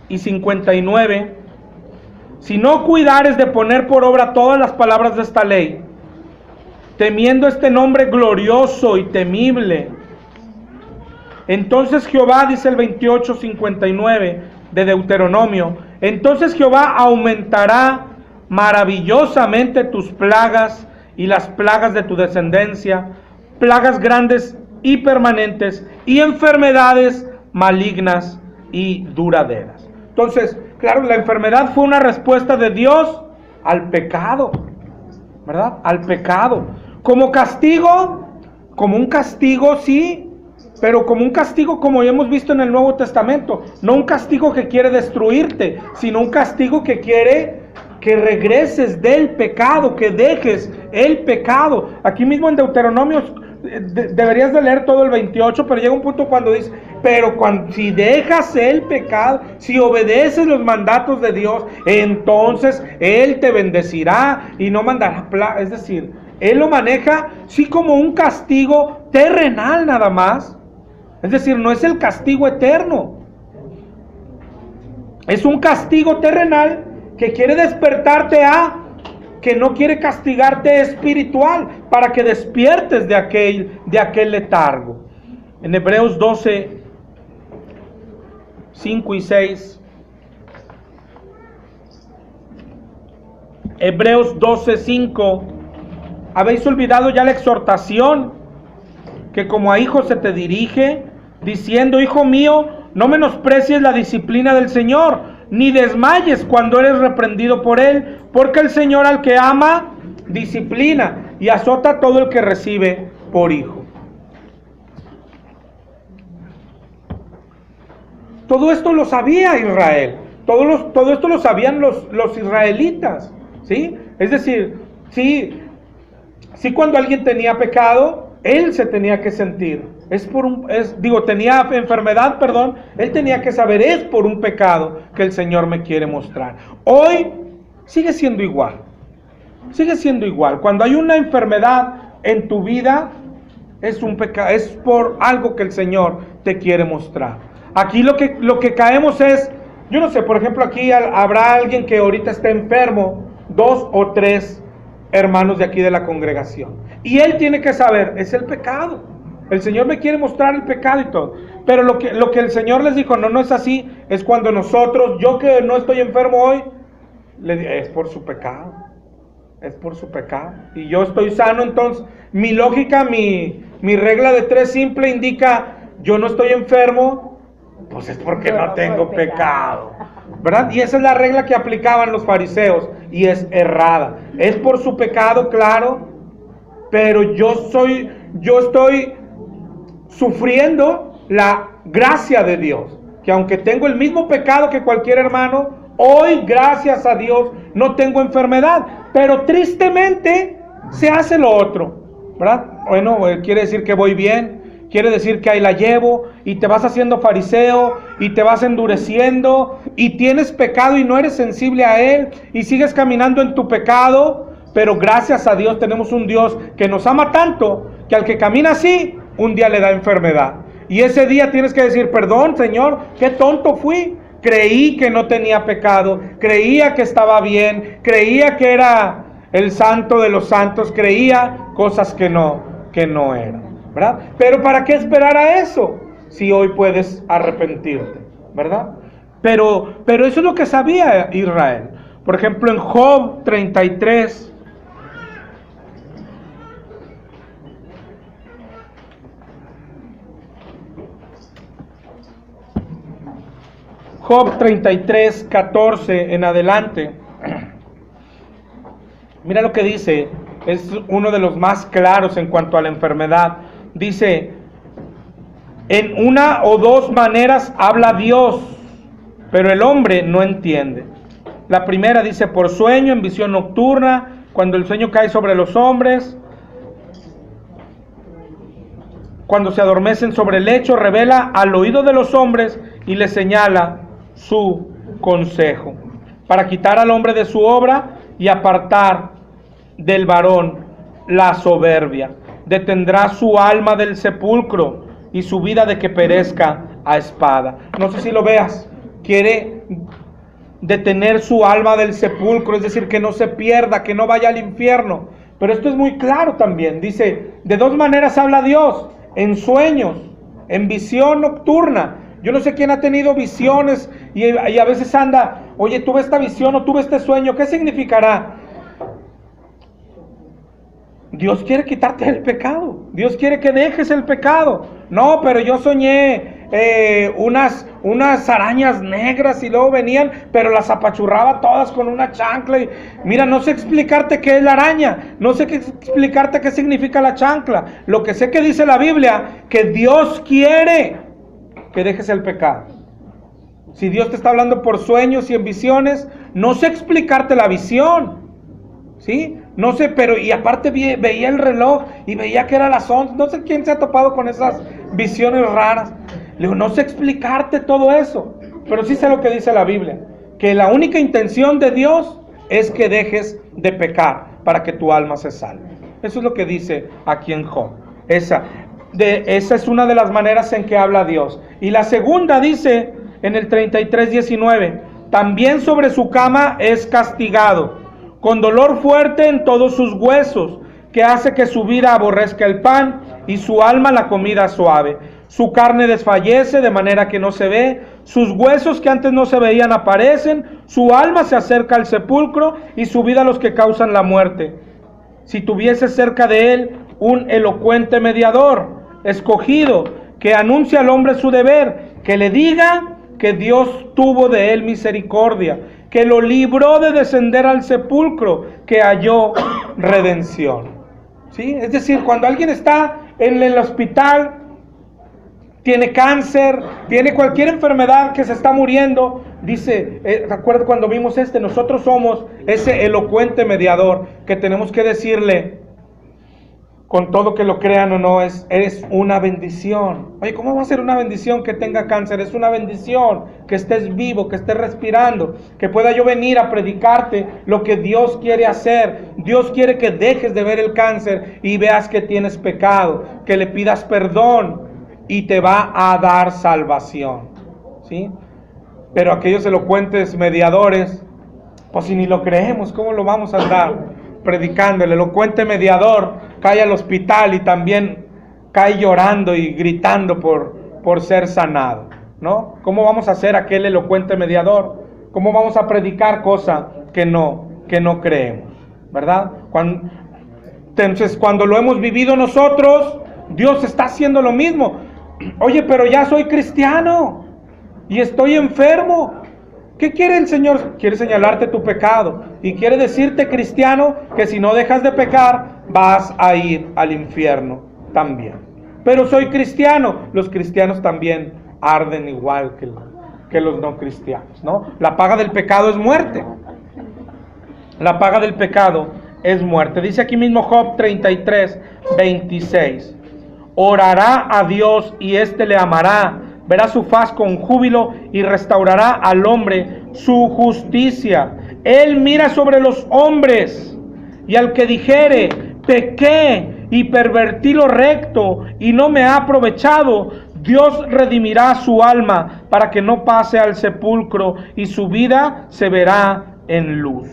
y 59, si no cuidares de poner por obra todas las palabras de esta ley, temiendo este nombre glorioso y temible, entonces Jehová, dice el 28, 59 de Deuteronomio, entonces Jehová aumentará maravillosamente tus plagas y las plagas de tu descendencia, plagas grandes y permanentes, y enfermedades malignas y duraderas. Entonces, claro, la enfermedad fue una respuesta de Dios al pecado, ¿verdad? Al pecado. Como castigo, como un castigo, sí, pero como un castigo como ya hemos visto en el Nuevo Testamento. No un castigo que quiere destruirte, sino un castigo que quiere que regreses del pecado, que dejes el pecado. Aquí mismo en Deuteronomio, deberías de leer todo el 28, pero llega un punto cuando dice, pero si dejas el pecado, si obedeces los mandatos de Dios, entonces Él te bendecirá y no mandará plaga. Es decir, Él lo maneja sí como un castigo terrenal nada más. Es decir, no es el castigo eterno, Es un castigo terrenal que quiere despertarte que no quiere castigarte espiritual, para que despiertes de aquel letargo. En Hebreos 12, 5 y 6. Hebreos 12, 5. ¿Habéis olvidado ya la exhortación que como a hijos se te dirige, diciendo: hijo mío, no menosprecies la disciplina del Señor, ni desmayes cuando eres reprendido por Él, porque el Señor al que ama, disciplina y azota a todo el que recibe por hijo? Todo esto lo sabía Israel, todo esto lo sabían los israelitas, ¿sí? Es decir, sí, cuando alguien tenía pecado, él se tenía que sentir, tenía enfermedad, él tenía que saber, es por un pecado que el Señor me quiere mostrar. Hoy sigue siendo igual, cuando hay una enfermedad en tu vida, es un pecado, es por algo que el Señor te quiere mostrar. Aquí lo que caemos es, yo no sé, por ejemplo, aquí habrá alguien que ahorita está enfermo, 2 o 3 hermanos de aquí de la congregación, y él tiene que saber, es el pecado. El Señor me quiere mostrar el pecado y todo, pero lo que el Señor les dijo, no es así. Es cuando nosotros, yo que no estoy enfermo hoy, es por su pecado, y yo estoy sano. Entonces mi lógica, mi regla de 3 simple indica, yo no estoy enfermo, pues es porque no tengo pecado, ¿verdad? Y esa es la regla que aplicaban los fariseos, y es errada. Es por su pecado, claro, pero yo estoy sufriendo la gracia de Dios, que aunque tengo el mismo pecado que cualquier hermano, hoy, gracias a Dios, no tengo enfermedad, pero tristemente se hace lo otro, ¿verdad? Bueno, quiere decir que voy bien, quiere decir que ahí la llevo, y te vas haciendo fariseo, y te vas endureciendo, y tienes pecado y no eres sensible a él, y sigues caminando en tu pecado. Pero gracias a Dios tenemos un Dios que nos ama tanto, que al que camina así, un día le da enfermedad. Y ese día tienes que decir: perdón, Señor, qué tonto fui. Creí que no tenía pecado, creía que estaba bien, creía que era el santo de los santos, creía cosas que no eran, ¿verdad? Pero ¿para qué esperar a eso si hoy puedes arrepentirte, ¿verdad? Pero eso es lo que sabía Israel. Por ejemplo, en Job 33, Job 33, 14 en adelante. Mira lo que dice, es uno de los más claros en cuanto a la enfermedad. Dice: en una o dos maneras habla Dios, pero el hombre no entiende. La primera dice: por sueño, en visión nocturna, cuando el sueño cae sobre los hombres, cuando se adormecen sobre el lecho, revela al oído de los hombres y les señala su consejo, para quitar al hombre de su obra y apartar del varón la soberbia. Detendrá su alma del sepulcro y su vida de que perezca a espada. No sé si lo veas, quiere detener su alma del sepulcro, es decir, que no se pierda, que no vaya al infierno. Pero esto es muy claro también, dice, de 2 maneras habla Dios: en sueños, en visión nocturna. Yo no sé quién ha tenido visiones y a veces anda: oye, tuve esta visión o tuve este sueño, ¿qué significará? Dios quiere quitarte el pecado, Dios quiere que dejes el pecado. No, pero yo soñé unas arañas negras y luego venían, pero las apachurraba todas con una chancla. Y mira, no sé explicarte qué es la araña, no sé explicarte qué significa la chancla. Lo que sé que dice la Biblia, que Dios quiere que dejes el pecado. Si Dios te está hablando por sueños y en visiones, no sé explicarte la visión, ¿sí? No sé, pero y aparte veía el reloj y veía que era las 11. No sé quién se ha topado con esas visiones raras. Le digo, no sé explicarte todo eso, pero sí sé lo que dice la Biblia, que la única intención de Dios es que dejes de pecar para que tu alma se salve. Eso es lo que dice aquí en Job. Esa es una de las maneras en que habla Dios. Y la segunda dice en el 33:19: también sobre su cama es castigado, con dolor fuerte en todos sus huesos, que hace que su vida aborrezca el pan y su alma la comida suave. Su carne desfallece de manera que no se ve, sus huesos que antes no se veían aparecen, su alma se acerca al sepulcro y su vida a los que causan la muerte. Si tuviese cerca de él un elocuente mediador, escogido, que anuncie al hombre su deber, que le diga que Dios tuvo de él misericordia, que lo libró de descender al sepulcro, que halló redención. ¿Sí? Es decir, cuando alguien está en el hospital, tiene cáncer, tiene cualquier enfermedad, que se está muriendo, dice, recuerda cuando vimos nosotros somos ese elocuente mediador, que tenemos que decirle, con todo que lo crean o no, eres una bendición. Oye, ¿cómo va a ser una bendición que tenga cáncer? Es una bendición que estés vivo, que estés respirando, que pueda yo venir a predicarte lo que Dios quiere hacer. Dios quiere que dejes de ver el cáncer y veas que tienes pecado, que le pidas perdón y te va a dar salvación. ¿Sí? Pero aquellos elocuentes mediadores, pues si ni lo creemos, ¿cómo lo vamos a andar predicando? El elocuente mediador cae al hospital y también cae llorando y gritando por ser sanado, ¿no? ¿Cómo vamos a ser aquel elocuente mediador? ¿Cómo vamos a predicar cosa que no creemos? ¿Verdad? Entonces, cuando lo hemos vivido nosotros, Dios está haciendo lo mismo. Oye, pero ya soy cristiano y estoy enfermo. ¿Qué quiere el Señor? Quiere señalarte tu pecado y quiere decirte, cristiano, que si no dejas de pecar, vas a ir al infierno también. Pero soy cristiano. Los cristianos también arden igual que los no cristianos, ¿no? La paga del pecado es muerte. La paga del pecado es muerte. Dice aquí mismo Job 33, 26. Orará a Dios y éste le amará. Verá su faz con júbilo y restaurará al hombre su justicia. Él mira sobre los hombres, y al que dijere, pequé y pervertí lo recto y no me ha aprovechado, Dios redimirá su alma para que no pase al sepulcro y su vida se verá en luz.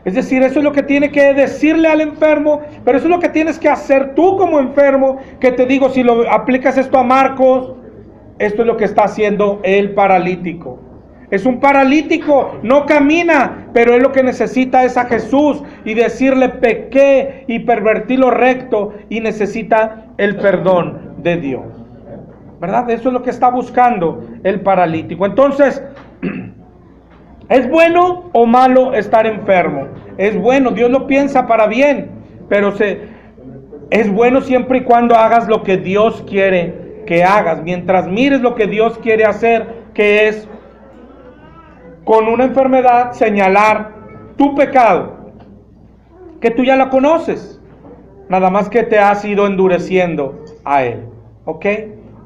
Es decir, eso es lo que tiene que decirle al enfermo, pero eso es lo que tienes que hacer tú como enfermo, que te digo, si lo aplicas esto a Marcos, esto es lo que está haciendo el paralítico. Es un paralítico, no camina, pero él lo que necesita es a Jesús y decirle, pequé y pervertí lo recto, y necesita el perdón de Dios. ¿Verdad? Eso es lo que está buscando el paralítico. Entonces, ¿es bueno o malo estar enfermo? Es bueno, Dios lo piensa para bien, pero es bueno siempre y cuando hagas lo que Dios quiere que hagas. Mientras mires lo que Dios quiere hacer, que es con una enfermedad señalar tu pecado, que tú ya la conoces, nada más que te has ido endureciendo a él. ¿Ok?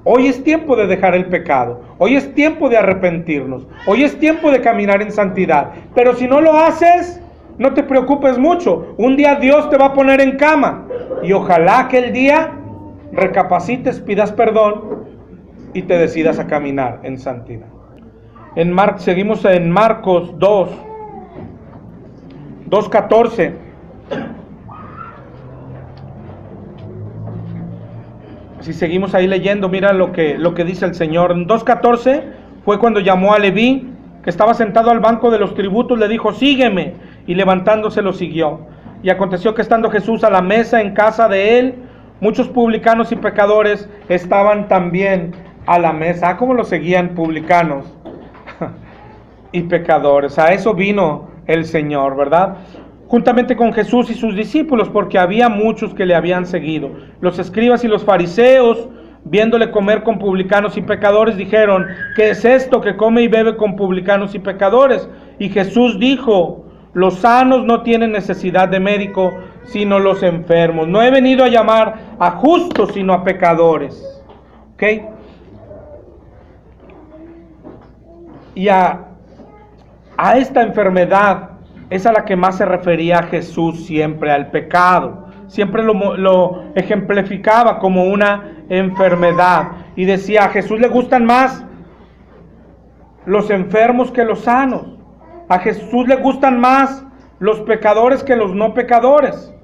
Hoy es tiempo de dejar el pecado. Hoy es tiempo de arrepentirnos. Hoy es tiempo de caminar en santidad. Pero si no lo haces, no te preocupes mucho. Un día Dios te va a poner en cama. Y ojalá que el día recapacites, pidas perdón y te decidas a caminar en santidad. Seguimos en Marcos 2:14. Si seguimos ahí leyendo, mira lo que dice el Señor. En 2:14 fue cuando llamó a Leví, que estaba sentado al banco de los tributos, le dijo, sígueme, y levantándose lo siguió. Y aconteció que estando Jesús a la mesa en casa de él, muchos publicanos y pecadores estaban también a la mesa. ¿Cómo lo seguían publicanos y pecadores? A eso vino el Señor, ¿verdad? Juntamente con Jesús y sus discípulos, porque había muchos que le habían seguido. Los escribas y los fariseos, viéndole comer con publicanos y pecadores, dijeron, ¿qué es esto que come y bebe con publicanos y pecadores? Y Jesús dijo, los sanos no tienen necesidad de médico, sino los enfermos. No he venido a llamar a justos, sino a pecadores. ¿Ok? Y a esta enfermedad es a la que más se refería Jesús siempre, al pecado. Siempre lo ejemplificaba como una enfermedad. Y decía, a Jesús le gustan más los enfermos que los sanos. A Jesús le gustan más los pecadores que los no pecadores.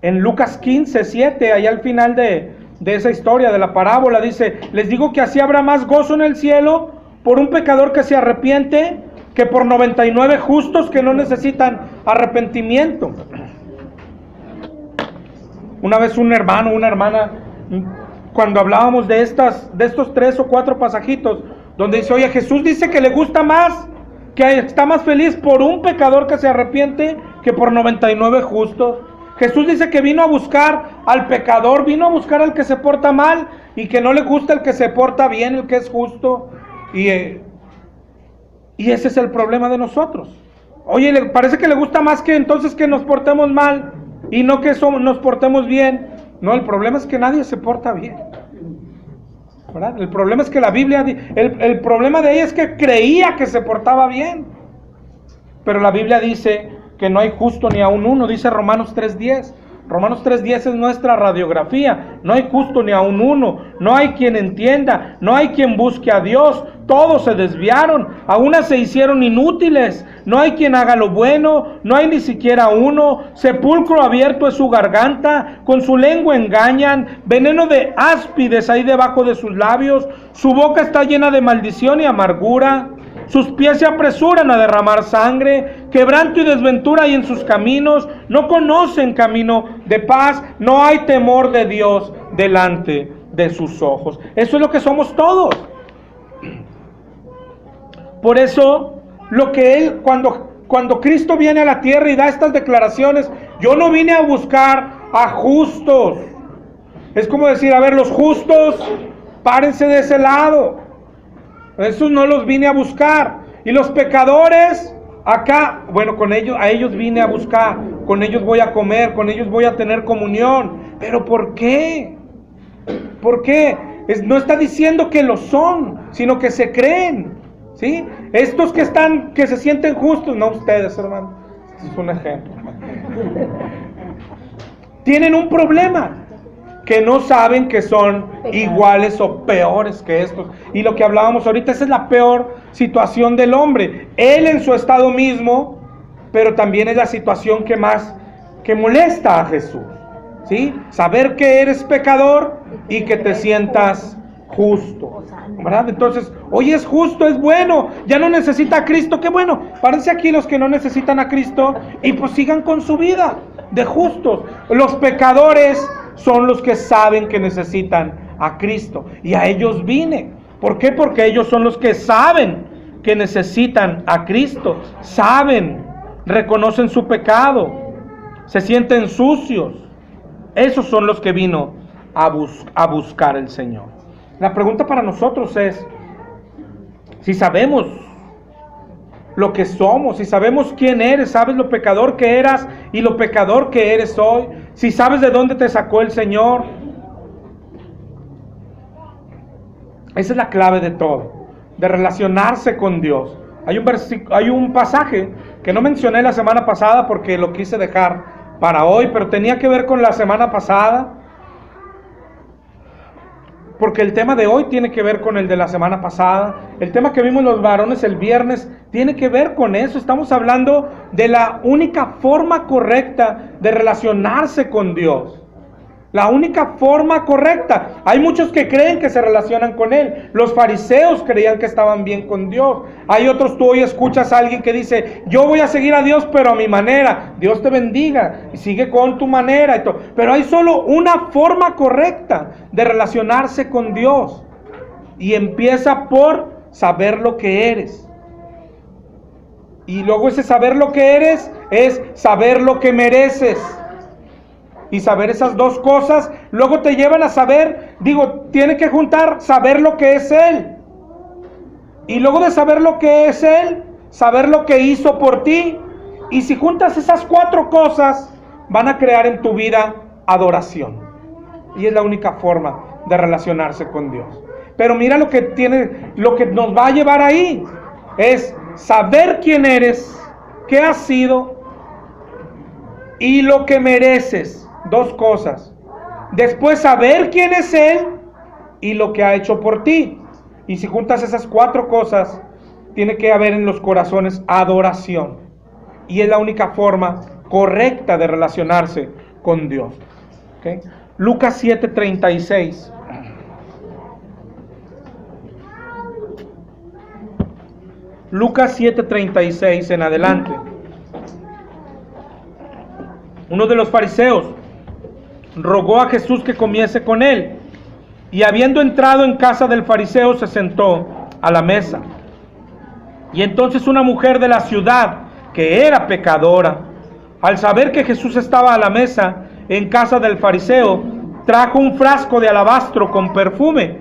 En Lucas 15:7, allá al final de esa historia, de la parábola, dice: les digo que así habrá más gozo en el cielo por un pecador que se arrepiente que por 99 justos que no necesitan arrepentimiento. Una vez un hermano, una hermana, cuando hablábamos de estos 3 o 4 pasajitos, donde dice: oye, Jesús dice que le gusta más, que está más feliz por un pecador que se arrepiente que por 99 justos. Jesús dice que vino a buscar al pecador, vino a buscar al que se porta mal, y que no le gusta el que se porta bien, el que es justo. Y ese es el problema de nosotros. Oye, le parece que le gusta más que entonces que nos portemos mal y no que nos portemos bien. No, el problema es que nadie se porta bien, ¿verdad? El problema es que la Biblia, el problema de ella es que creía que se portaba bien, pero la Biblia dice que no hay justo ni aun uno. Dice Romanos 3:10. Romanos 3:10 es nuestra radiografía. No hay justo ni aun uno, no hay quien entienda, no hay quien busque a Dios. Todos se desviaron, a unas se hicieron inútiles. No hay quien haga lo bueno, no hay ni siquiera uno. Sepulcro abierto es su garganta, con su lengua engañan. Veneno de áspides hay debajo de sus labios. Su boca está llena de maldición y amargura. Sus pies se apresuran a derramar sangre. Quebranto y desventura hay en sus caminos. No conocen camino de paz. No hay temor de Dios delante de sus ojos. Eso es lo que somos todos. Por eso, lo que Él, cuando Cristo viene a la tierra y da estas declaraciones: yo no vine a buscar a justos. Es como decir: a ver, los justos, párense de ese lado. Esos no los vine a buscar. Y los pecadores, acá, bueno, a ellos vine a buscar. Con ellos voy a comer, con ellos voy a tener comunión. ¿Pero por qué? ¿Por qué? No está diciendo que lo son, sino que se creen, ¿sí? Estos que se sienten justos, no ustedes, hermano. Este es un ejemplo. Tienen un problema, que no saben que son iguales o peores que estos. Y lo que hablábamos ahorita, esa es la peor situación del hombre. Él en su estado mismo, pero también es la situación que molesta a Jesús, ¿sí? Saber que eres pecador y que te sientas justo, ¿verdad? Entonces, hoy es justo, es bueno, ya no necesita a Cristo. Qué bueno, párense aquí los que no necesitan a Cristo y pues sigan con su vida de justos. Los pecadores son los que saben que necesitan a Cristo, y a ellos vine. ¿Por qué? Porque ellos son los que saben que necesitan a Cristo, saben, reconocen su pecado, se sienten sucios. Esos son los que vino a buscar el Señor. La pregunta para nosotros es: si sabemos lo que somos, si sabemos quién eres, sabes lo pecador que eras y lo pecador que eres hoy, si sabes de dónde te sacó el Señor. Esa es la clave de todo, de relacionarse con Dios. Hay un pasaje que no mencioné la semana pasada porque lo quise dejar para hoy, pero tenía que ver con la semana pasada, porque el tema de hoy tiene que ver con el de la semana pasada. El tema que vimos los varones el viernes tiene que ver con eso. Estamos hablando de la única forma correcta de relacionarse con Dios. La única forma correcta. Hay muchos que creen que se relacionan con Él. Los fariseos creían que estaban bien con Dios. Hay otros, tú hoy escuchas a alguien que dice: yo voy a seguir a Dios pero a mi manera. Dios te bendiga y sigue con tu manera y todo. Pero hay solo una forma correcta de relacionarse con Dios, y empieza por saber lo que eres. Y luego ese saber lo que eres es saber lo que mereces. Y saber esas dos cosas luego te llevan a saber, tiene que juntar saber lo que es Él. Y luego de saber lo que es Él, saber lo que hizo por ti. Y si juntas esas 4 cosas, van a crear en tu vida adoración. Y es la única forma de relacionarse con Dios. Pero mira lo que nos va a llevar ahí. Es saber quién eres, qué has sido y lo que mereces. 2 cosas. Después saber quién es Él y lo que ha hecho por ti. Y si juntas esas 4 cosas, tiene que haber en los corazones adoración. Y es la única forma correcta de relacionarse con Dios. ¿Okay? Lucas 7:36. Lucas 7:36 en adelante. Uno de los fariseos rogó a Jesús que comiese con él, y habiendo entrado en casa del fariseo se sentó a la mesa. Y entonces una mujer de la ciudad, que era pecadora, al saber que Jesús estaba a la mesa en casa del fariseo, trajo un frasco de alabastro con perfume,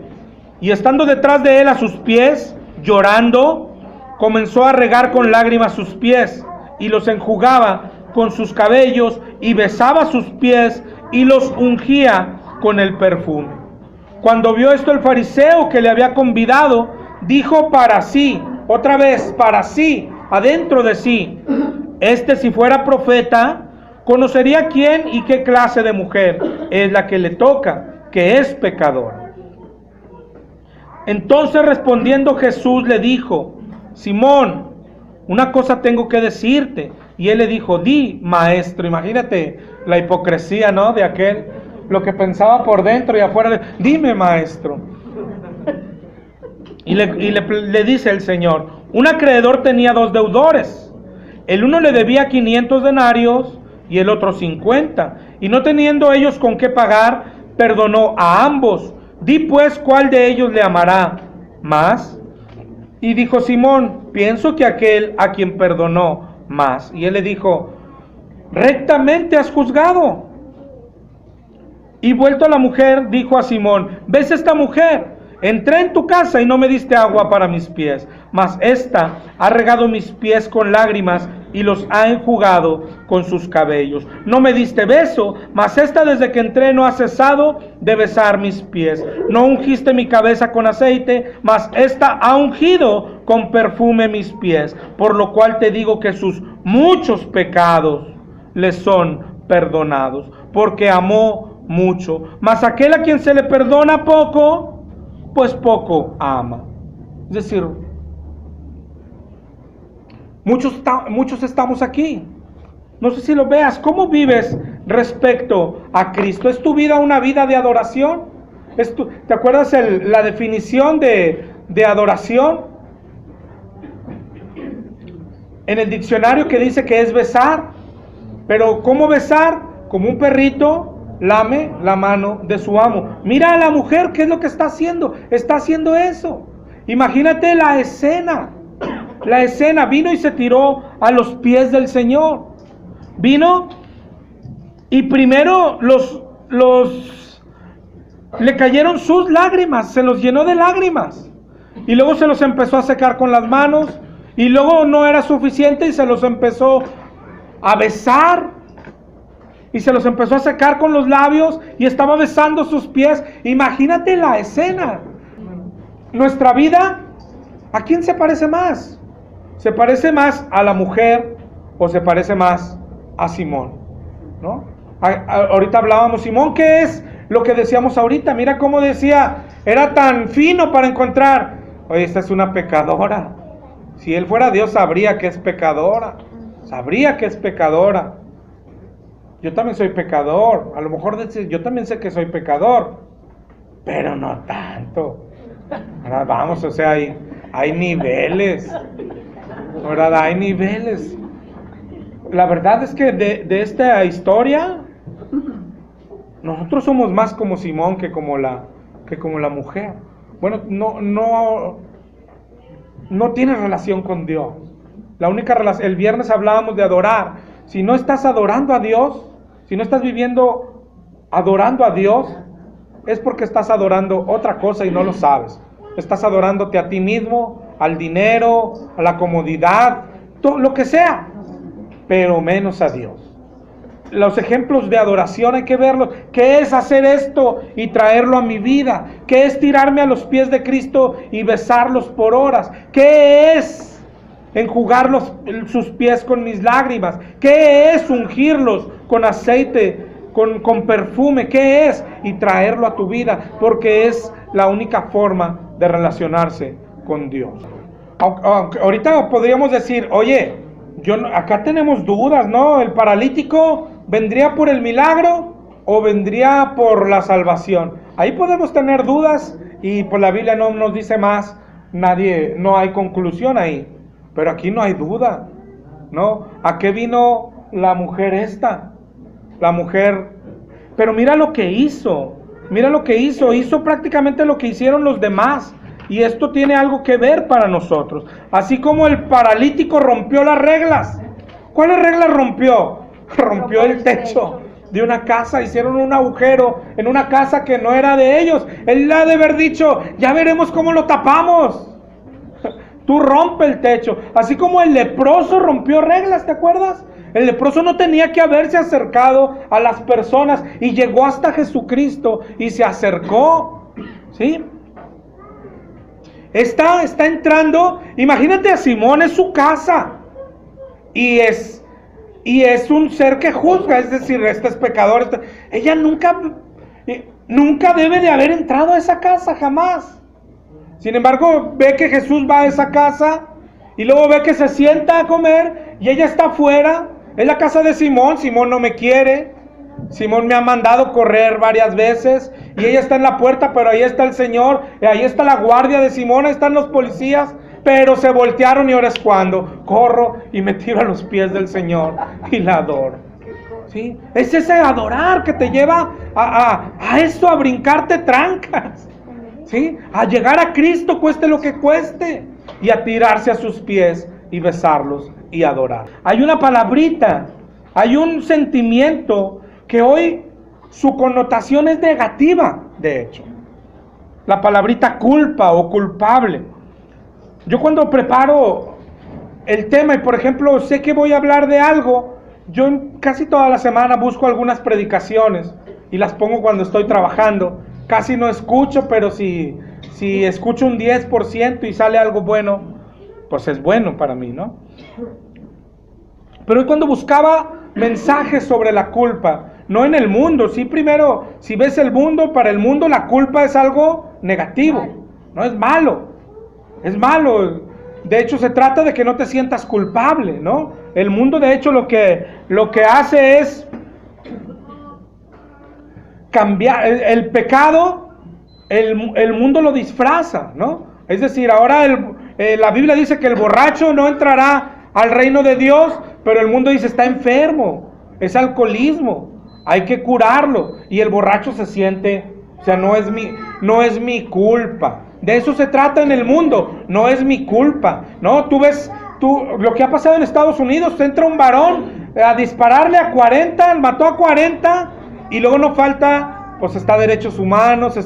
y estando detrás de él a sus pies, llorando, comenzó a regar con lágrimas sus pies, y los enjugaba con sus cabellos, y besaba sus pies, y los ungía con el perfume. Cuando vio esto el fariseo que le había convidado, dijo para sí, otra vez, para sí, adentro de sí: este, si fuera profeta, conocería quién y qué clase de mujer es la que le toca, que es pecadora. Entonces respondiendo Jesús le dijo: Simón, una cosa tengo que decirte. Y él le dijo: di, maestro. Imagínate la hipocresía, ¿no? De aquel, lo que pensaba por dentro y afuera. Dime, maestro. Y le dice el Señor: un acreedor tenía 2 deudores. El uno le debía 500 denarios y el otro 50. Y no teniendo ellos con qué pagar, perdonó a ambos. Di pues, ¿cuál de ellos le amará más? Y dijo Simón: pienso que aquel a quien perdonó más. Y él le dijo: rectamente has juzgado. Y vuelto a la mujer, dijo a Simón: ¿ves esta mujer? Entré en tu casa y no me diste agua para mis pies, mas esta ha regado mis pies con lágrimas y los ha enjugado con sus cabellos. No me diste beso, mas esta desde que entré no ha cesado de besar mis pies. No ungiste mi cabeza con aceite, mas esta ha ungido con perfume mis pies. Por lo cual te digo que sus muchos pecados le son perdonados, porque amó mucho. Mas aquel a quien se le perdona poco, pues poco ama. Es decir, muchos estamos aquí. No sé si lo veas. ¿Cómo vives respecto a Cristo? ¿Es tu vida una vida de adoración? ¿Te acuerdas la definición de adoración? En el diccionario, que dice que es besar. Pero ¿cómo besar? Como un perrito lame la mano de su amo. Mira a la mujer, ¿qué es lo que está haciendo? Está haciendo eso. Imagínate la escena. La escena, vino y se tiró a los pies del Señor. Vino y primero le cayeron sus lágrimas, se los llenó de lágrimas. Y luego se los empezó a secar con las manos. Y luego no era suficiente y se los empezó a besar. Y se los empezó a secar con los labios y estaba besando sus pies. Imagínate la escena. Nuestra vida, ¿a quién se parece más? ¿Se parece más a la mujer o se parece más a Simón? ¿No? Ahorita hablábamos, Simón, ¿qué es lo que decíamos ahorita? Mira cómo decía, era tan fino para encontrar. Oye, esta es una pecadora. Si él fuera Dios, sabría que es pecadora. Sabría que es pecadora. Yo también soy pecador. A lo mejor yo también sé que soy pecador, pero no tanto. Ahora vamos, o sea, hay niveles. ¿Verdad? Hay niveles. La verdad es que de esta historia, nosotros somos más como Simón que como la mujer. Bueno, no tiene relación con Dios. La única relación, el viernes hablábamos de adorar. Si no estás adorando a Dios, si no estás viviendo adorando a Dios, es porque estás adorando otra cosa y no lo sabes. Estás adorándote a ti mismo, al dinero, a la comodidad, todo lo que sea, pero menos a Dios. Los ejemplos de adoración hay que verlos. ¿Qué es hacer esto y traerlo a mi vida? ¿Qué es tirarme a los pies de Cristo y besarlos por horas? ¿Qué es enjugar sus pies con mis lágrimas? ¿Qué es ungirlos con aceite, con perfume? ¿Qué es? Y traerlo a tu vida, porque es la única forma de relacionarse con Dios. Aunque ahorita podríamos decir, oye, acá tenemos dudas, ¿no? ¿El paralítico vendría por el milagro o vendría por la salvación? Ahí podemos tener dudas y pues la Biblia no nos dice más, no hay conclusión ahí. Pero aquí no hay duda, ¿no? ¿A qué vino la mujer esta? La mujer, pero mira lo que hizo, hizo prácticamente lo que hicieron los demás. Y esto tiene algo que ver para nosotros. Así como el paralítico rompió las reglas. ¿Cuáles reglas rompió? Rompió el techo de una casa. Hicieron un agujero en una casa que no era de ellos. Él ha de haber dicho, ya veremos cómo lo tapamos. Tú rompe el techo. Así como el leproso rompió reglas, ¿te acuerdas? El leproso no tenía que haberse acercado a las personas y llegó hasta Jesucristo y se acercó. ¿Sí? Está entrando, imagínate a Simón, es su casa y es un ser que juzga, es decir, este es pecador. Ella nunca debe de haber entrado a esa casa, jamás. Sin embargo, ve que Jesús va a esa casa y luego ve que se sienta a comer y ella está afuera. Es la casa de Simón. Simón no me quiere, Simón me ha mandado correr varias veces y ella está en la puerta, pero ahí está el Señor, ahí está la guardia de Simón, ahí están los policías, pero se voltearon y ahora es cuando corro y me tiro a los pies del Señor y la adoro. ¿Sí? Es ese adorar que te lleva a eso, a brincarte trancas, ¿sí? A llegar a Cristo cueste lo que cueste y a tirarse a sus pies y besarlos y adorar. Hay una palabrita, hay un sentimiento que hoy su connotación es negativa, de hecho. La palabrita culpa o culpable. Yo cuando preparo el tema y por ejemplo sé que voy a hablar de algo, yo casi toda la semana busco algunas predicaciones y las pongo cuando estoy trabajando. Casi no escucho, pero si escucho un 10% y sale algo bueno, pues es bueno para mí, ¿no? Pero hoy cuando buscaba mensajes sobre la culpa, no en el mundo, sí, primero, si ves el mundo, para el mundo la culpa es algo negativo, no es malo, es malo. De hecho se trata de que no te sientas culpable, ¿no? El mundo de hecho lo que hace es cambiar, el pecado, el mundo lo disfraza, ¿no? Es decir, ahora la Biblia dice que el borracho no entrará al reino de Dios, pero el mundo dice está enfermo, es alcoholismo, hay que curarlo, y el borracho se siente, o sea, no es mi culpa. De eso se trata en el mundo, no es mi culpa, ¿no? Tú ves lo que ha pasado en Estados Unidos, entra un varón a dispararle a 40, mató a 40, y luego no falta, pues está derechos humanos,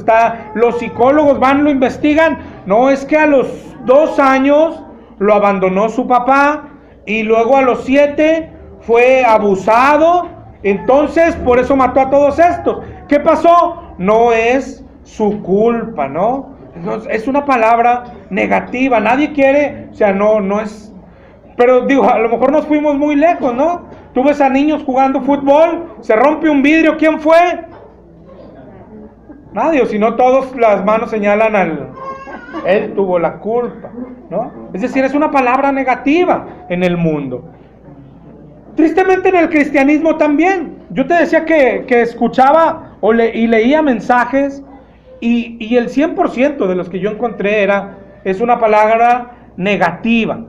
los psicólogos van, lo investigan, no, es que a los 2 años lo abandonó su papá, y luego a los 7 fue abusado, entonces por eso mató a todos estos. ¿Qué pasó? No es su culpa, ¿no? Entonces, es una palabra negativa, nadie quiere, o sea, no es, pero digo, a lo mejor nos fuimos muy lejos, ¿no? Tú ves a niños jugando fútbol, se rompe un vidrio, ¿quién fue? Nadie, o si no todos las manos señalan él tuvo la culpa, ¿no? Es decir, es una palabra negativa en el mundo. Tristemente en el cristianismo también. Yo te decía que escuchaba y leía mensajes y el 100% de los que yo encontré es una palabra negativa,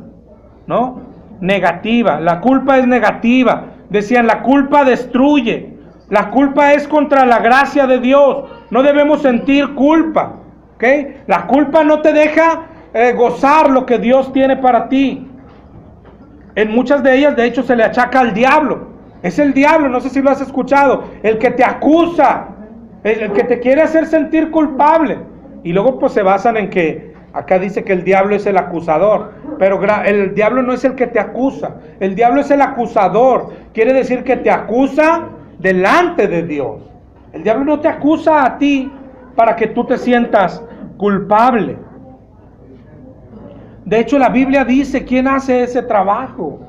¿no? Negativa, la culpa es negativa. Decían, la culpa destruye, la culpa es contra la gracia de Dios, no debemos sentir culpa, ¿ok? La culpa no te deja gozar lo que Dios tiene para ti. En muchas de ellas, de hecho, se le achaca al diablo. Es el diablo, no sé si lo has escuchado, el que te acusa, el que te quiere hacer sentir culpable. Y luego pues se basan en que acá dice que el diablo es el acusador, pero el diablo no es el que te acusa, el diablo es el acusador. Quiere decir que te acusa delante de Dios. El diablo no te acusa a ti para que tú te sientas culpable. De hecho, la Biblia dice quién hace ese trabajo.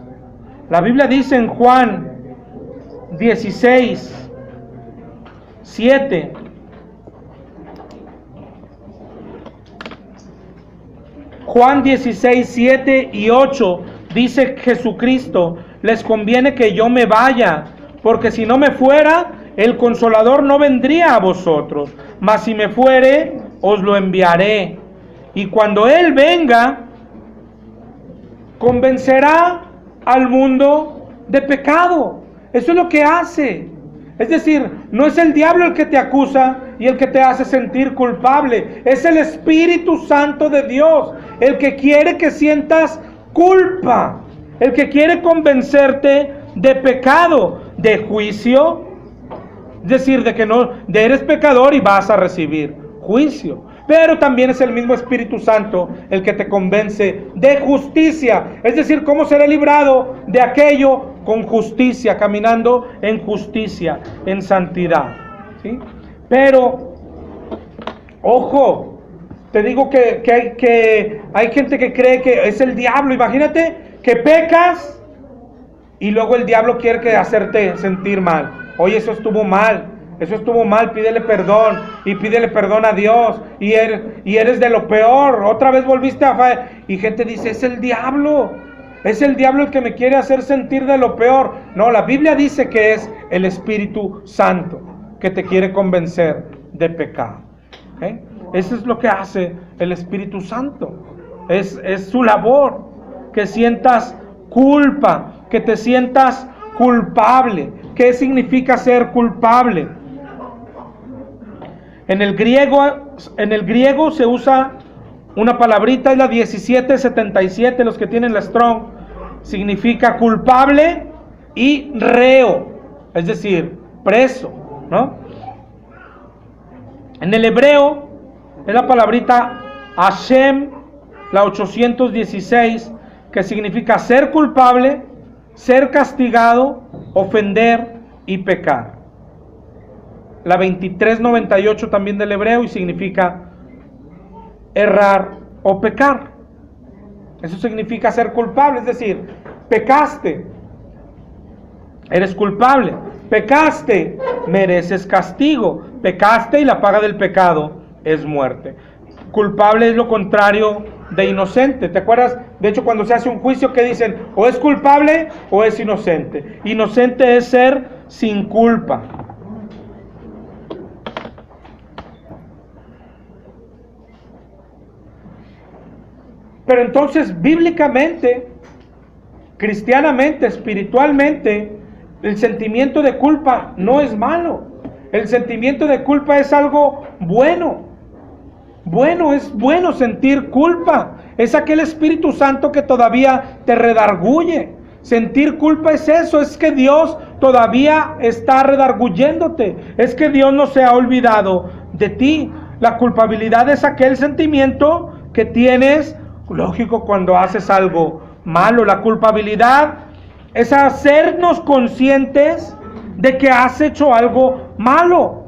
La Biblia dice en Juan 16, 7. Juan 16, 7 y 8 dice Jesucristo: les conviene que yo me vaya, porque si no me fuera, el Consolador no vendría a vosotros, mas si me fuere, os lo enviaré. Y cuando Él venga, convencerá al mundo de pecado. Eso es lo que hace. Es decir, no es el diablo el que te acusa y el que te hace sentir culpable. Es el Espíritu Santo de Dios el que quiere que sientas culpa, el que quiere convencerte de pecado, de juicio. Es decir, de que eres pecador y vas a recibir juicio. Pero también es el mismo Espíritu Santo el que te convence de justicia. Es decir, cómo seré librado de aquello con justicia, caminando en justicia, en santidad. ¿Sí? Pero, ojo, te digo que hay gente que cree que es el diablo. Imagínate que pecas y luego el diablo quiere hacerte sentir mal. Oye, eso estuvo mal, pídele perdón y pídele perdón a Dios y eres de lo peor, otra vez volviste a fallar. Y gente dice, es el diablo el que me quiere hacer sentir de lo peor. No, la Biblia dice que es el Espíritu Santo que te quiere convencer de pecado. ¿Okay? Eso es lo que hace el Espíritu Santo, es su labor, que sientas culpa, que te sientas culpable. ¿Qué significa ser culpable? En el griego se usa una palabrita, es la 1777, los que tienen la Strong, significa culpable y reo, es decir, preso, ¿no? En el hebreo es la palabrita Hashem, la 816, que significa ser culpable, ser castigado, ofender y pecar. La 2398 también del hebreo y significa errar o pecar. Eso significa ser culpable, es decir, pecaste, eres culpable, pecaste, mereces castigo, pecaste y la paga del pecado es muerte. Culpable es lo contrario de inocente. ¿Te acuerdas? De hecho, cuando se hace un juicio, que dicen o es culpable o es inocente. Inocente es ser sin culpa. Pero entonces, bíblicamente, cristianamente, espiritualmente, el sentimiento de culpa no es malo. El sentimiento de culpa es algo bueno. Bueno, es bueno sentir culpa. Es aquel Espíritu Santo que todavía te redarguye. Sentir culpa es eso, es que Dios todavía está redarguyéndote. Es que Dios no se ha olvidado de ti. La culpabilidad es aquel sentimiento que tienes, lógico, cuando haces algo malo. La culpabilidad es hacernos conscientes de que has hecho algo malo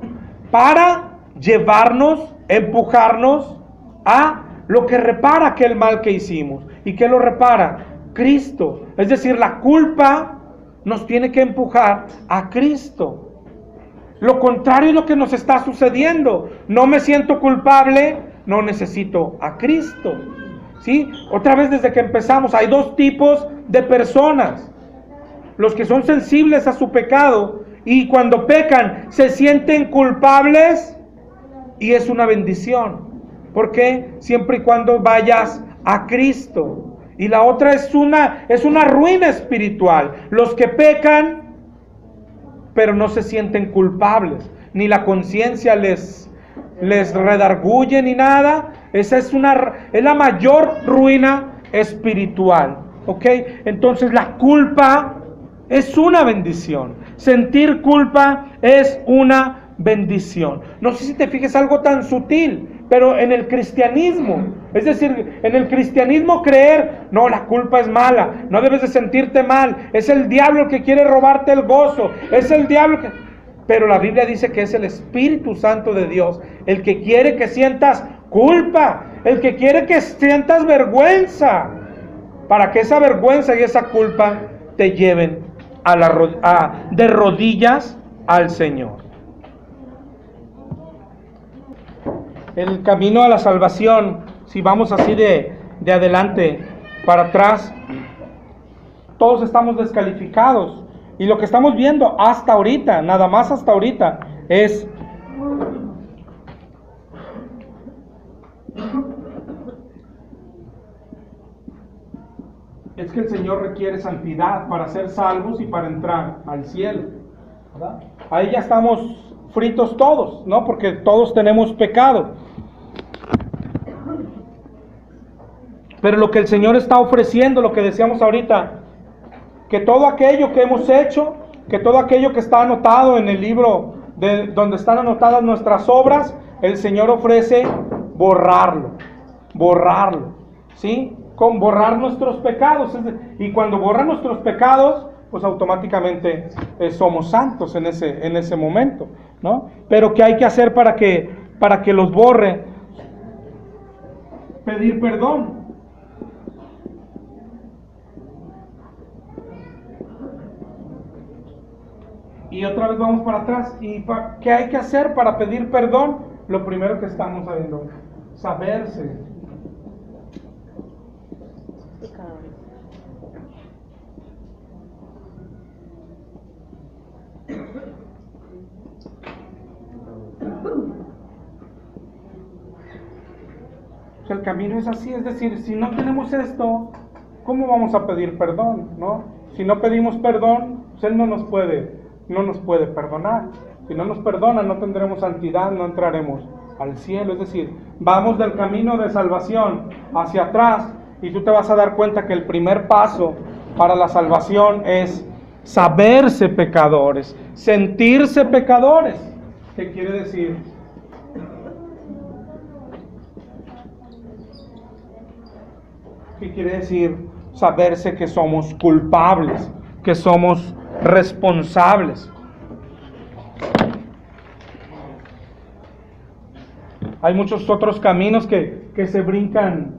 para llevarnos, empujarnos a lo que repara aquel mal que hicimos. ¿Y qué lo repara? Cristo. Es decir, la culpa nos tiene que empujar a Cristo. Lo contrario es lo que nos está sucediendo. No me siento culpable, no necesito a Cristo. ¿Sí? Otra vez, desde que empezamos, hay dos tipos de personas: los que son sensibles a su pecado y cuando pecan se sienten culpables, y es una bendición. ¿Por qué? Siempre y cuando vayas a Cristo. Y la otra es una ruina espiritual. Los que pecan pero no se sienten culpables, ni la conciencia les redarguye ni nada. Esa es la mayor ruina espiritual. ¿Ok? Entonces la culpa es una bendición. Sentir culpa es una bendición. No sé si te fijes algo tan sutil, pero en el cristianismo, es decir, en el cristianismo creer, no, la culpa es mala, no debes de sentirte mal, es el diablo el que quiere robarte el gozo, es el diablo que... Pero la Biblia dice que es el Espíritu Santo de Dios el que quiere que sientas culpa, el que quiere que sientas vergüenza, para que esa vergüenza y esa culpa te lleven de rodillas al Señor. El camino a la salvación, si vamos así de de adelante para atrás, todos estamos descalificados. Y lo que estamos viendo hasta ahorita, nada más hasta ahorita, es que el Señor requiere santidad para ser salvos y para entrar al cielo, ¿verdad? Ahí ya estamos fritos todos, ¿no? Porque todos tenemos pecado. Pero lo que el Señor está ofreciendo, lo que decíamos ahorita, que todo aquello que hemos hecho, que todo aquello que está anotado en el libro donde están anotadas nuestras obras, el Señor ofrece borrarlo, ¿sí? Con borrar nuestros pecados. Y cuando borra nuestros pecados, pues automáticamente somos santos en ese momento, ¿no? Pero ¿qué hay que hacer para que los borre? Pedir perdón. Y otra vez vamos para atrás. ¿Y qué hay que hacer para pedir perdón? Lo primero que estamos sabiendo, saberse. O sea, el camino es así, es decir, si no tenemos esto, ¿cómo vamos a pedir perdón? ¿No? Si no pedimos perdón, pues Él no nos puede perdonar. Si no nos perdona, no tendremos santidad, no entraremos al cielo. Es decir, vamos del camino de salvación hacia atrás, y tú te vas a dar cuenta que el primer paso para la salvación es saberse pecadores, sentirse pecadores. ¿Qué quiere decir? ¿Qué quiere decir? Saberse que somos culpables, que somos responsables. Hay muchos otros caminos que se brincan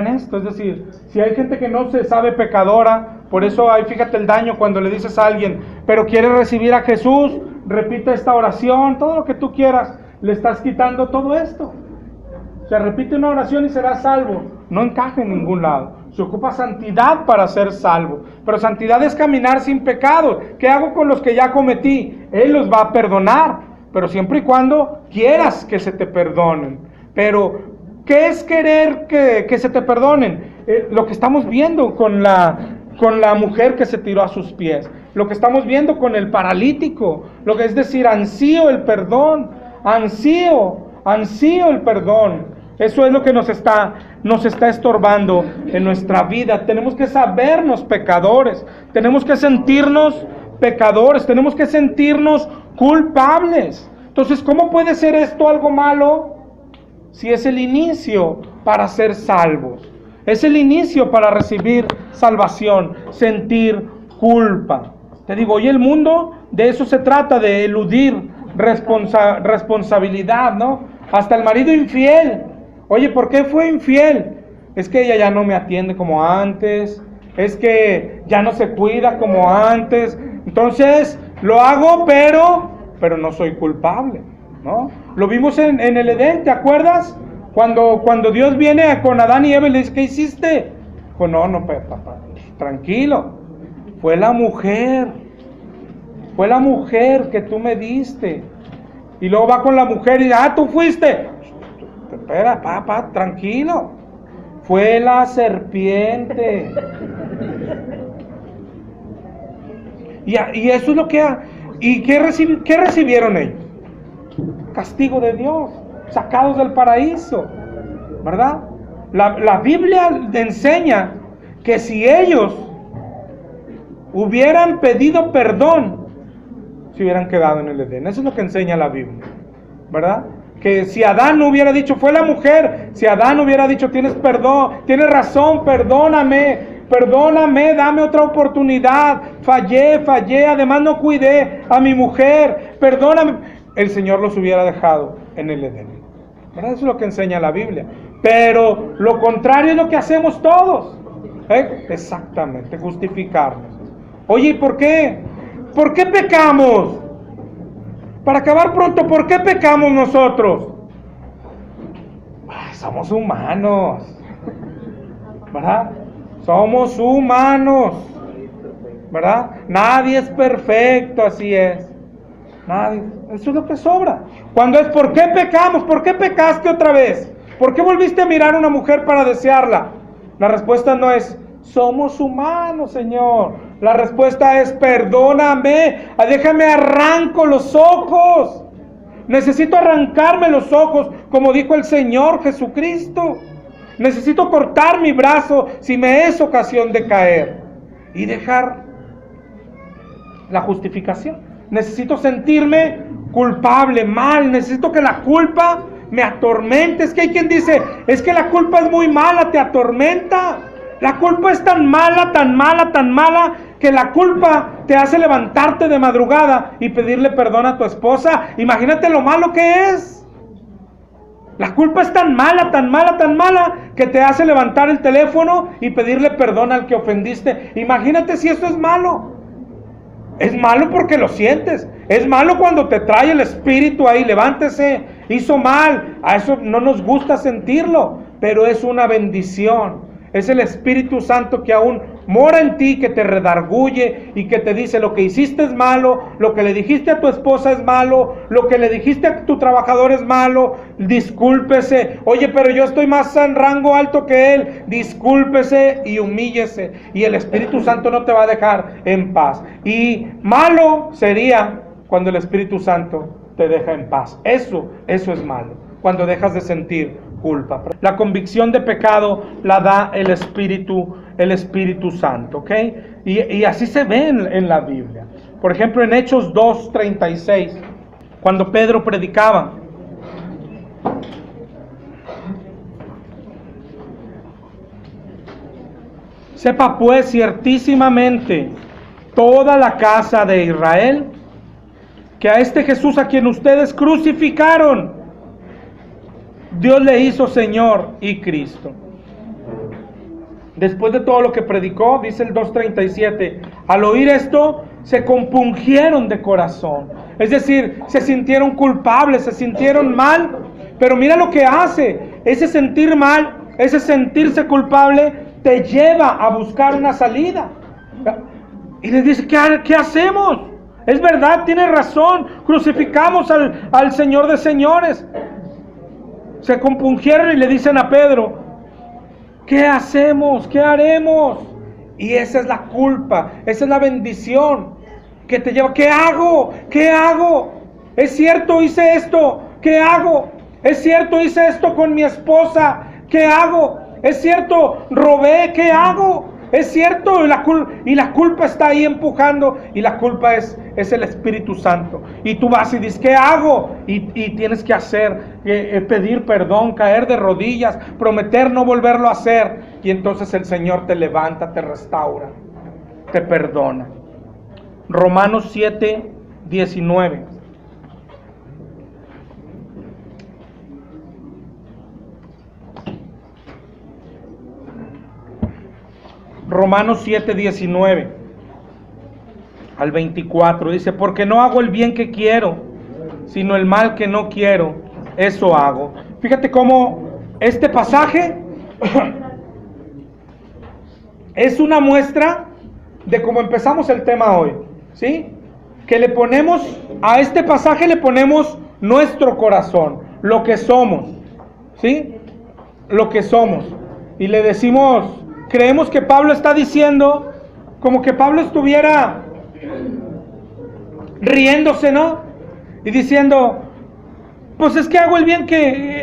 esto. Es decir, si hay gente que no se sabe pecadora, por eso hay, fíjate el daño cuando le dices a alguien, pero quiere recibir a Jesús, repite esta oración, todo lo que tú quieras, le estás quitando todo esto. O sea, repite una oración y serás salvo. No encaja en ningún lado. Se ocupa santidad para ser salvo. Pero santidad es caminar sin pecado. ¿Qué hago con los que ya cometí? Él los va a perdonar, pero siempre y cuando quieras que se te perdonen. Pero, ¿qué es querer que se te perdonen? Lo que estamos viendo con la mujer que se tiró a sus pies. Lo que estamos viendo con el paralítico. Lo que es decir, ansío el perdón. Ansío el perdón. Eso es lo que nos está estorbando en nuestra vida. Tenemos que sabernos pecadores. Tenemos que sentirnos pecadores. Tenemos que sentirnos culpables. Entonces, ¿cómo puede ser esto algo malo? Si es el inicio para ser salvos. Es el inicio para recibir salvación. Sentir culpa. Te digo, hoy el mundo de eso se trata, de eludir responsabilidad, ¿no? Hasta el marido infiel. Oye, ¿por qué fue infiel? Es que ella ya no me atiende como antes, es que ya no se cuida como antes, entonces lo hago, pero no soy culpable, ¿no? Lo vimos en el Edén, ¿te acuerdas? Cuando Dios viene con Adán y Eva y le dice, ¿qué hiciste? Pues no, papá, tranquilo, fue la mujer que tú me diste. Y luego va con la mujer y dice, tú fuiste. Espera, papá, tranquilo. Fue la serpiente. Y eso es lo que... ¿Y qué recibieron ellos? Castigo de Dios, sacados del paraíso, ¿verdad? La Biblia enseña que si ellos hubieran pedido perdón, se hubieran quedado en el Edén. Eso es lo que enseña la Biblia, ¿verdad? Que si Adán no hubiera dicho, fue la mujer, si Adán hubiera dicho, tienes razón, perdóname, dame otra oportunidad, fallé, además no cuidé a mi mujer, perdóname, el Señor los hubiera dejado en el Edén, ¿verdad? Eso es lo que enseña la Biblia. Pero lo contrario es lo que hacemos todos, exactamente, justificarnos. Oye, ¿y por qué? ¿Por qué pecamos? Para acabar pronto, ¿por qué pecamos nosotros? Somos humanos. ¿verdad? Somos humanos, ¿verdad? Nadie es perfecto, así es. Nadie. Eso es lo que sobra. Cuando es, ¿por qué pecamos? ¿Por qué pecaste otra vez? ¿Por qué volviste a mirar a una mujer para desearla? La respuesta no es, somos humanos, Señor. La respuesta es, perdóname, déjame arranco los ojos. Necesito arrancarme los ojos, como dijo el Señor Jesucristo. Necesito cortar mi brazo si me es ocasión de caer. Y dejar la justificación. Necesito sentirme culpable, mal. Necesito que la culpa me atormente. Es que hay quien dice, es que la culpa es muy mala, te atormenta. La culpa es tan mala, tan mala, tan mala, que la culpa te hace levantarte de madrugada y pedirle perdón a tu esposa. Imagínate lo malo que es. La culpa es tan mala, tan mala, tan mala, que te hace levantar el teléfono y pedirle perdón al que ofendiste. Imagínate si eso es malo. Es malo porque lo sientes. Es malo cuando te trae el espíritu ahí, levántese, hizo mal. A eso no nos gusta sentirlo, pero es una bendición. Es el Espíritu Santo que aún mora en ti, que te redarguye y que te dice lo que hiciste es malo, lo que le dijiste a tu esposa es malo, lo que le dijiste a tu trabajador es malo, discúlpese. Oye, pero yo estoy más en rango alto que él, discúlpese y humíllese. Y el Espíritu Santo no te va a dejar en paz. Y malo sería cuando el Espíritu Santo te deja en paz. Eso es malo, cuando dejas de sentir culpa. La convicción de pecado la da el Espíritu Santo, ¿ok? Y así se ve en la Biblia. Por ejemplo, en Hechos 2:36, cuando Pedro predicaba, sepa pues ciertísimamente toda la casa de Israel que a este Jesús a quien ustedes crucificaron, Dios le hizo Señor y Cristo. Después de todo lo que predicó, dice el 2:37, al oír esto, se compungieron de corazón. Es decir, se sintieron culpables, se sintieron mal. Pero mira lo que hace. Ese sentir mal, ese sentirse culpable, te lleva a buscar una salida. Y les dice, ¿qué hacemos? Es verdad, tiene razón, crucificamos al Señor de señores. Se compungieron y le dicen a Pedro, ¿qué hacemos? ¿Qué haremos? Y esa es la culpa, esa es la bendición que te lleva. ¿Qué hago? ¿Qué hago? Es cierto, hice esto. ¿Qué hago? Es cierto, hice esto con mi esposa. ¿Qué hago? Es cierto, robé. ¿Qué hago? Es cierto, y la culpa está ahí empujando, y la culpa es el Espíritu Santo. Y tú vas y dices, ¿qué hago? Y tienes que hacer, pedir perdón, caer de rodillas, prometer no volverlo a hacer. Y entonces el Señor te levanta, te restaura, te perdona. Romanos 7:19. Romanos 7:19 al 24 dice, porque no hago el bien que quiero, sino el mal que no quiero, eso hago. Fíjate cómo este pasaje es una muestra de cómo empezamos el tema hoy, ¿sí? Que le ponemos, a este pasaje le ponemos nuestro corazón, lo que somos, ¿sí? Lo que somos. Y le decimos, creemos que Pablo está diciendo, como que Pablo estuviera riéndose, ¿no? Y diciendo, pues es que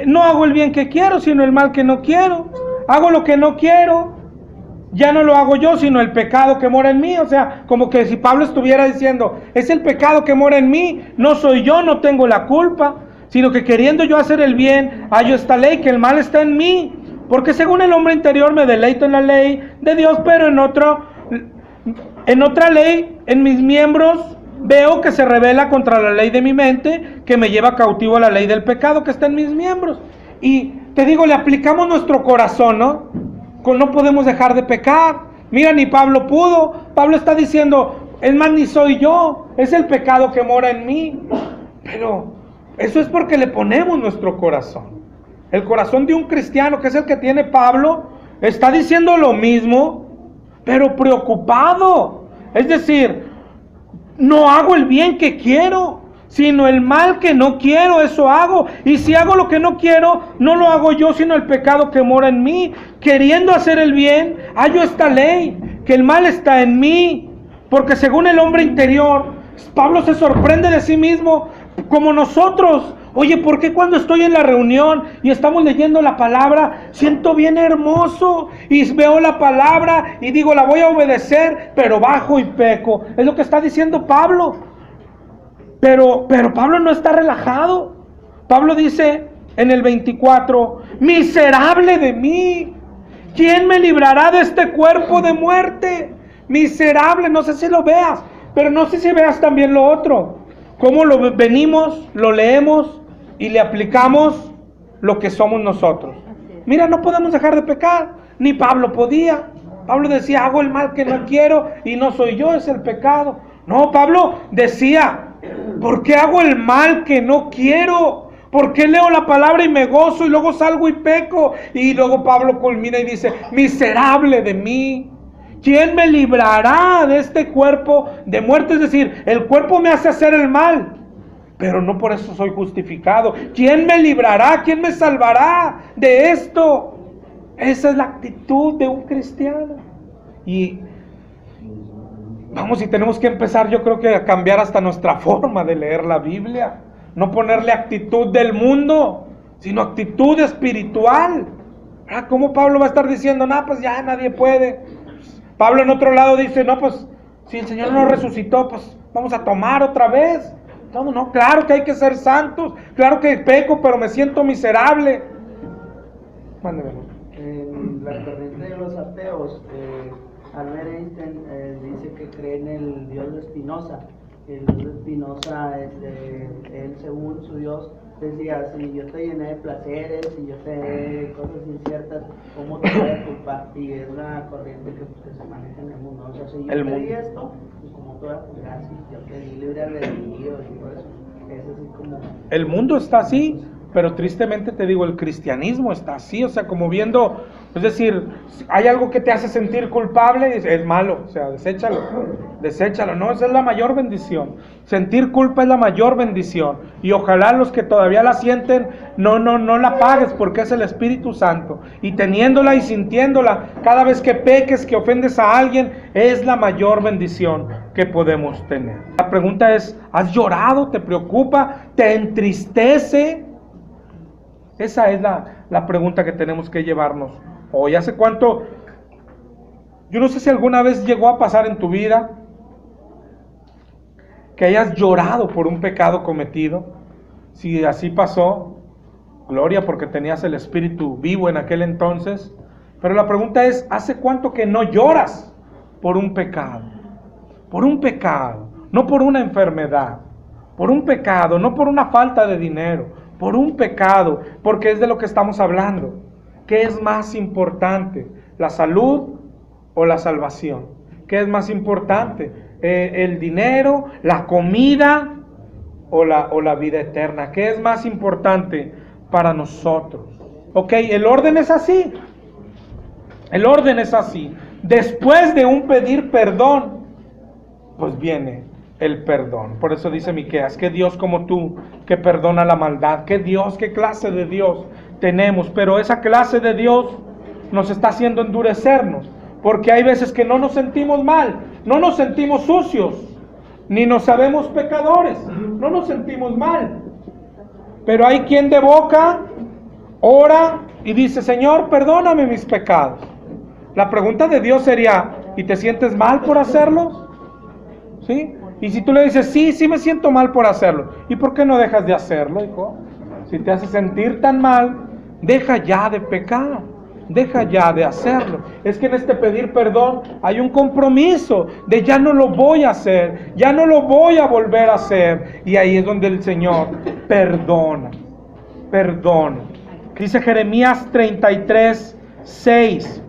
no hago el bien que quiero, sino el mal que no quiero. Hago lo que no quiero, ya no lo hago yo, sino el pecado que mora en mí. O sea, como que si Pablo estuviera diciendo, es el pecado que mora en mí, no soy yo, no tengo la culpa, sino que queriendo yo hacer el bien, hallo esta ley, que el mal está en mí. Porque según el hombre interior me deleito en la ley de Dios, pero en otra ley, en mis miembros, veo que se revela contra la ley de mi mente, que me lleva cautivo a la ley del pecado que está en mis miembros. Y te digo, le aplicamos nuestro corazón, ¿no? No podemos dejar de pecar. Mira, ni Pablo pudo. Pablo está diciendo, es más, ni soy yo, es el pecado que mora en mí. Pero eso es porque le ponemos nuestro corazón. El corazón de un cristiano, que es el que tiene Pablo, Está diciendo lo mismo, pero preocupado. Es decir, no hago el bien que quiero, sino el mal que no quiero, eso hago. Y si hago lo que no quiero, no lo hago yo, sino el pecado que mora en mí. Queriendo hacer el bien, hallo esta ley, que el mal está en mí. Porque según el hombre interior, Pablo se sorprende de sí mismo, como nosotros. Oye, ¿por qué cuando estoy en la reunión y estamos leyendo la palabra, siento bien hermoso y veo la palabra y digo, la voy a obedecer, pero bajo y peco? Es lo que está diciendo Pablo. Pero Pablo no está relajado. Pablo dice en el 24, miserable de mí, ¿quién me librará de este cuerpo de muerte? Miserable, no sé si lo veas, pero no sé si veas también lo otro. Cómo lo venimos, lo leemos y le aplicamos lo que somos nosotros. Mira, no podemos dejar de pecar, ni Pablo podía. Pablo decía, hago el mal que no quiero y no soy yo, es el pecado. No, Pablo decía, ¿por qué hago el mal que no quiero? ¿Por qué leo la palabra y me gozo y luego salgo y peco? Y luego Pablo culmina y dice, miserable de mí, ¿quién me librará de este cuerpo de muerte? Es decir, el cuerpo me hace hacer el mal, pero no por eso soy justificado. ¿Quién me librará? ¿Quién me salvará de esto? Esa es la actitud de un cristiano. Y vamos, y tenemos que empezar, yo creo que a cambiar hasta nuestra forma de leer la Biblia. No ponerle actitud del mundo, sino actitud espiritual. ¿Cómo Pablo va a estar diciendo, no, pues ya nadie puede? Pablo en otro lado dice, no, pues si el Señor no resucitó, pues vamos a tomar otra vez. No, claro que hay que ser santos, claro que peco, pero me siento miserable. Mándeme. En la corriente de los ateos, Albert Einstein dice que cree en el Dios de Spinoza. El Dios de Spinoza, él según su Dios, decía, si yo te llené de placeres, si yo te de cosas inciertas, ¿cómo te voy a culpar? Y es una corriente que se maneja en el mundo. O sea, si yo te di esto, pues como te voy a juzgar, si yo te di libre albedrío y todo eso. Es así como... El mundo está así, pero tristemente te digo, el cristianismo está así, o sea, como viendo, es decir, hay algo que te hace sentir culpable, es malo, o sea, deséchalo, no, esa es la mayor bendición. Sentir culpa es la mayor bendición, y ojalá los que todavía la sienten, no la pagues, porque es el Espíritu Santo, y teniéndola y sintiéndola, cada vez que peques, que ofendes a alguien, es la mayor bendición que podemos tener. La pregunta es, ¿has llorado? ¿Te preocupa? ¿Te entristece? Esa es la pregunta que tenemos que llevarnos hoy. ¿Hace cuánto? Yo no sé si alguna vez llegó a pasar en tu vida que hayas llorado por un pecado cometido. Si así pasó, gloria, porque tenías el Espíritu vivo en aquel entonces. Pero la pregunta es, ¿hace cuánto que no lloras por un pecado? Por un pecado, no por una enfermedad. Por un pecado, no por una falta de dinero. Por un pecado, porque es de lo que estamos hablando. ¿Qué es más importante? ¿La salud o la salvación? ¿Qué es más importante? ¿El dinero, la comida o la vida eterna? ¿Qué es más importante para nosotros? Ok, el orden es así. El orden es así. Después de un pedir perdón, pues viene el perdón. Por eso dice Miqueas, ¿qué Dios como tú que perdona la maldad? ¿Qué Dios, qué clase de Dios tenemos? Pero esa clase de Dios nos está haciendo endurecernos, porque hay veces que no nos sentimos mal, no nos sentimos sucios, ni nos sabemos pecadores, no nos sentimos mal. Pero hay quien de boca ora y dice, Señor, perdóname mis pecados. La pregunta de Dios sería, ¿y te sientes mal por hacerlo? ¿Sí? Y si tú le dices, sí me siento mal por hacerlo, ¿y por qué no dejas de hacerlo, hijo? Si te hace sentir tan mal, deja ya de pecar, deja ya de hacerlo. Es que en este pedir perdón hay un compromiso de ya no lo voy a hacer, ya no lo voy a volver a hacer. Y ahí es donde el Señor perdona. Dice Jeremías 33:6.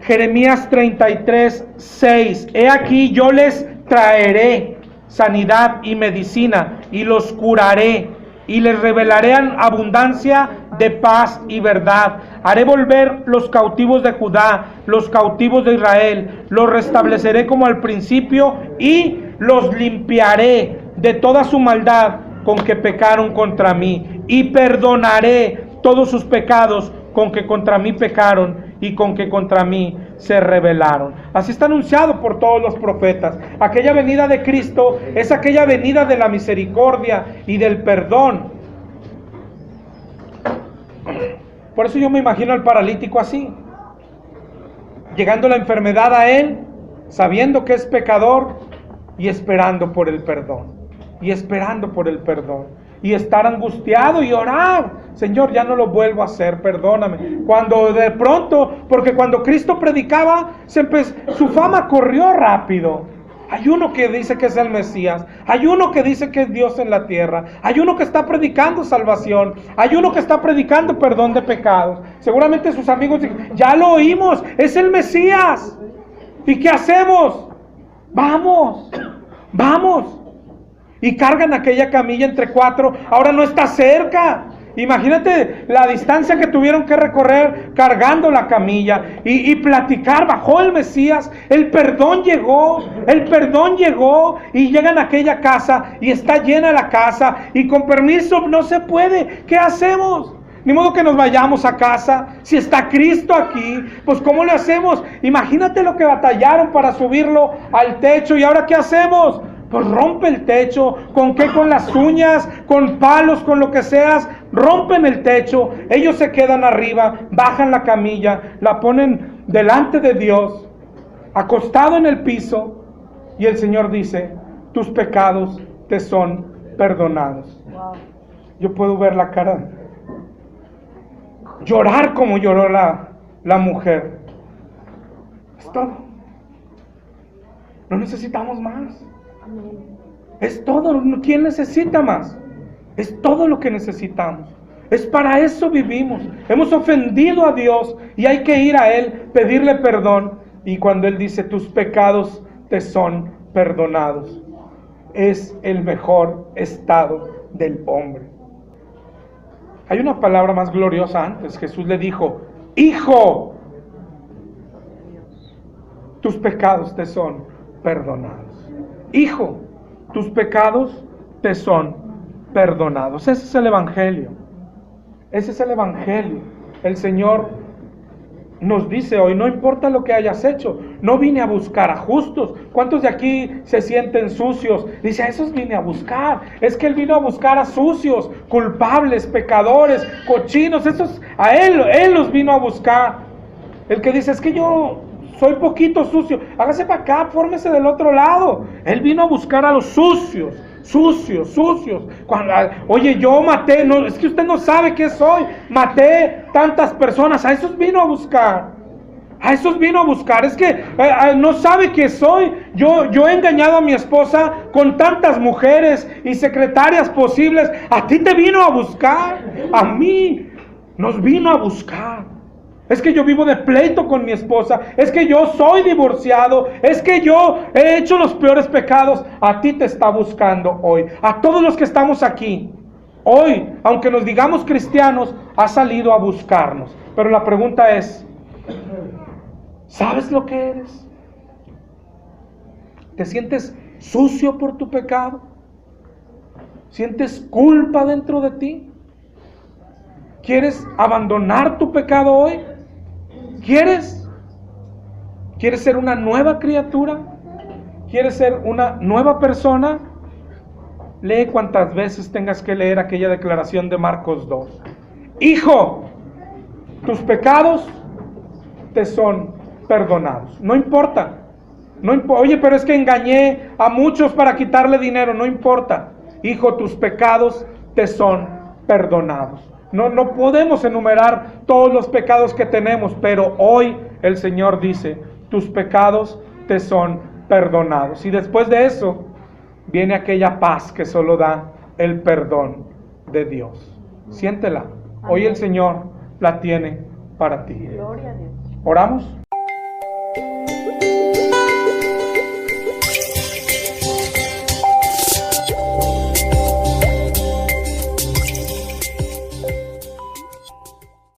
Jeremías 33:6. He aquí yo les traeré sanidad y medicina y los curaré y les revelaré abundancia de paz y verdad. Haré volver los cautivos de Judá, los cautivos de Israel, los restableceré como al principio y los limpiaré de toda su maldad con que pecaron contra mí, y perdonaré todos sus pecados con que contra mí pecaron y con que contra mí se rebelaron. Así está anunciado por todos los profetas. Aquella venida de Cristo es aquella venida de la misericordia y del perdón. Por eso yo me imagino al paralítico así, llegando la enfermedad a él, sabiendo que es pecador y esperando por el perdón. Y esperando por el perdón. Y estar angustiado y orar: Señor, ya no lo vuelvo a hacer, perdóname. Cuando de pronto, porque cuando Cristo predicaba, su fama corrió rápido. Hay uno que dice que es el Mesías, hay uno que dice que es Dios en la tierra, hay uno que está predicando salvación, hay uno que está predicando perdón de pecados. Seguramente sus amigos dicen: ya lo oímos, es el Mesías. ¿Y qué hacemos? Vamos. Y cargan aquella camilla entre 4. Ahora no está cerca. Imagínate la distancia que tuvieron que recorrer cargando la camilla y platicar. Bajó el Mesías, el perdón llegó y llegan a aquella casa y está llena la casa y con permiso no se puede. ¿Qué hacemos? Ni modo que nos vayamos a casa. Si está Cristo aquí, pues ¿cómo le hacemos? Imagínate lo que batallaron para subirlo al techo. ¿Y ahora qué hacemos? Pues rompe el techo. ¿Con qué? Con las uñas, con palos, con lo que seas. Rompen el techo. Ellos se quedan arriba, bajan la camilla, la ponen delante de Dios, acostado en el piso. Y el Señor dice: tus pecados te son perdonados. Wow. Yo puedo ver la cara, llorar como lloró la mujer. Es todo. No necesitamos más. Es todo. ¿Quién necesita más? Es todo lo que necesitamos. Es para eso vivimos. Hemos ofendido a Dios y hay que ir a Él, pedirle perdón. Y cuando Él dice: tus pecados te son perdonados, es el mejor estado del hombre. Hay una palabra más gloriosa antes. Jesús le dijo: hijo, tus pecados te son perdonados. Hijo, tus pecados te son perdonados. Ese es el Evangelio. Ese es el Evangelio. El Señor nos dice hoy: no importa lo que hayas hecho, no vine a buscar a justos. ¿Cuántos de aquí se sienten sucios? Dice: a esos vine a buscar. Es que Él vino a buscar a sucios, culpables, pecadores, cochinos. Esos, a Él los vino a buscar. El que dice: es que yo soy poquito sucio, hágase para acá, fórmese del otro lado. Él vino a buscar a los sucios. Cuando, oye, yo maté, no, es que usted no sabe qué soy, maté tantas personas. A esos vino a buscar. Es que no sabe qué soy. Yo he engañado a mi esposa con tantas mujeres y secretarias posibles. A ti te vino a buscar. A mí nos vino a buscar. Es que yo vivo de pleito con mi esposa. Es que yo soy divorciado. Es que yo he hecho los peores pecados. A ti te está buscando hoy. A todos los que estamos aquí hoy, aunque nos digamos cristianos, ha salido a buscarnos. Pero la pregunta es: ¿sabes lo que eres? ¿Te sientes sucio por tu pecado? ¿Sientes culpa dentro de ti? ¿Quieres abandonar tu pecado hoy? ¿Quieres ser una nueva criatura? ¿Quieres ser una nueva persona? Lee cuantas veces tengas que leer aquella declaración de Marcos 2. Hijo, tus pecados te son perdonados. No importa. Oye, pero es que engañé a muchos para quitarle dinero. No importa. Hijo, tus pecados te son perdonados. No podemos enumerar todos los pecados que tenemos, pero hoy el Señor dice: tus pecados te son perdonados. Y después de eso viene aquella paz que solo da el perdón de Dios. Siéntela. Hoy el Señor la tiene para ti. Gloria a Dios. ¿Oramos?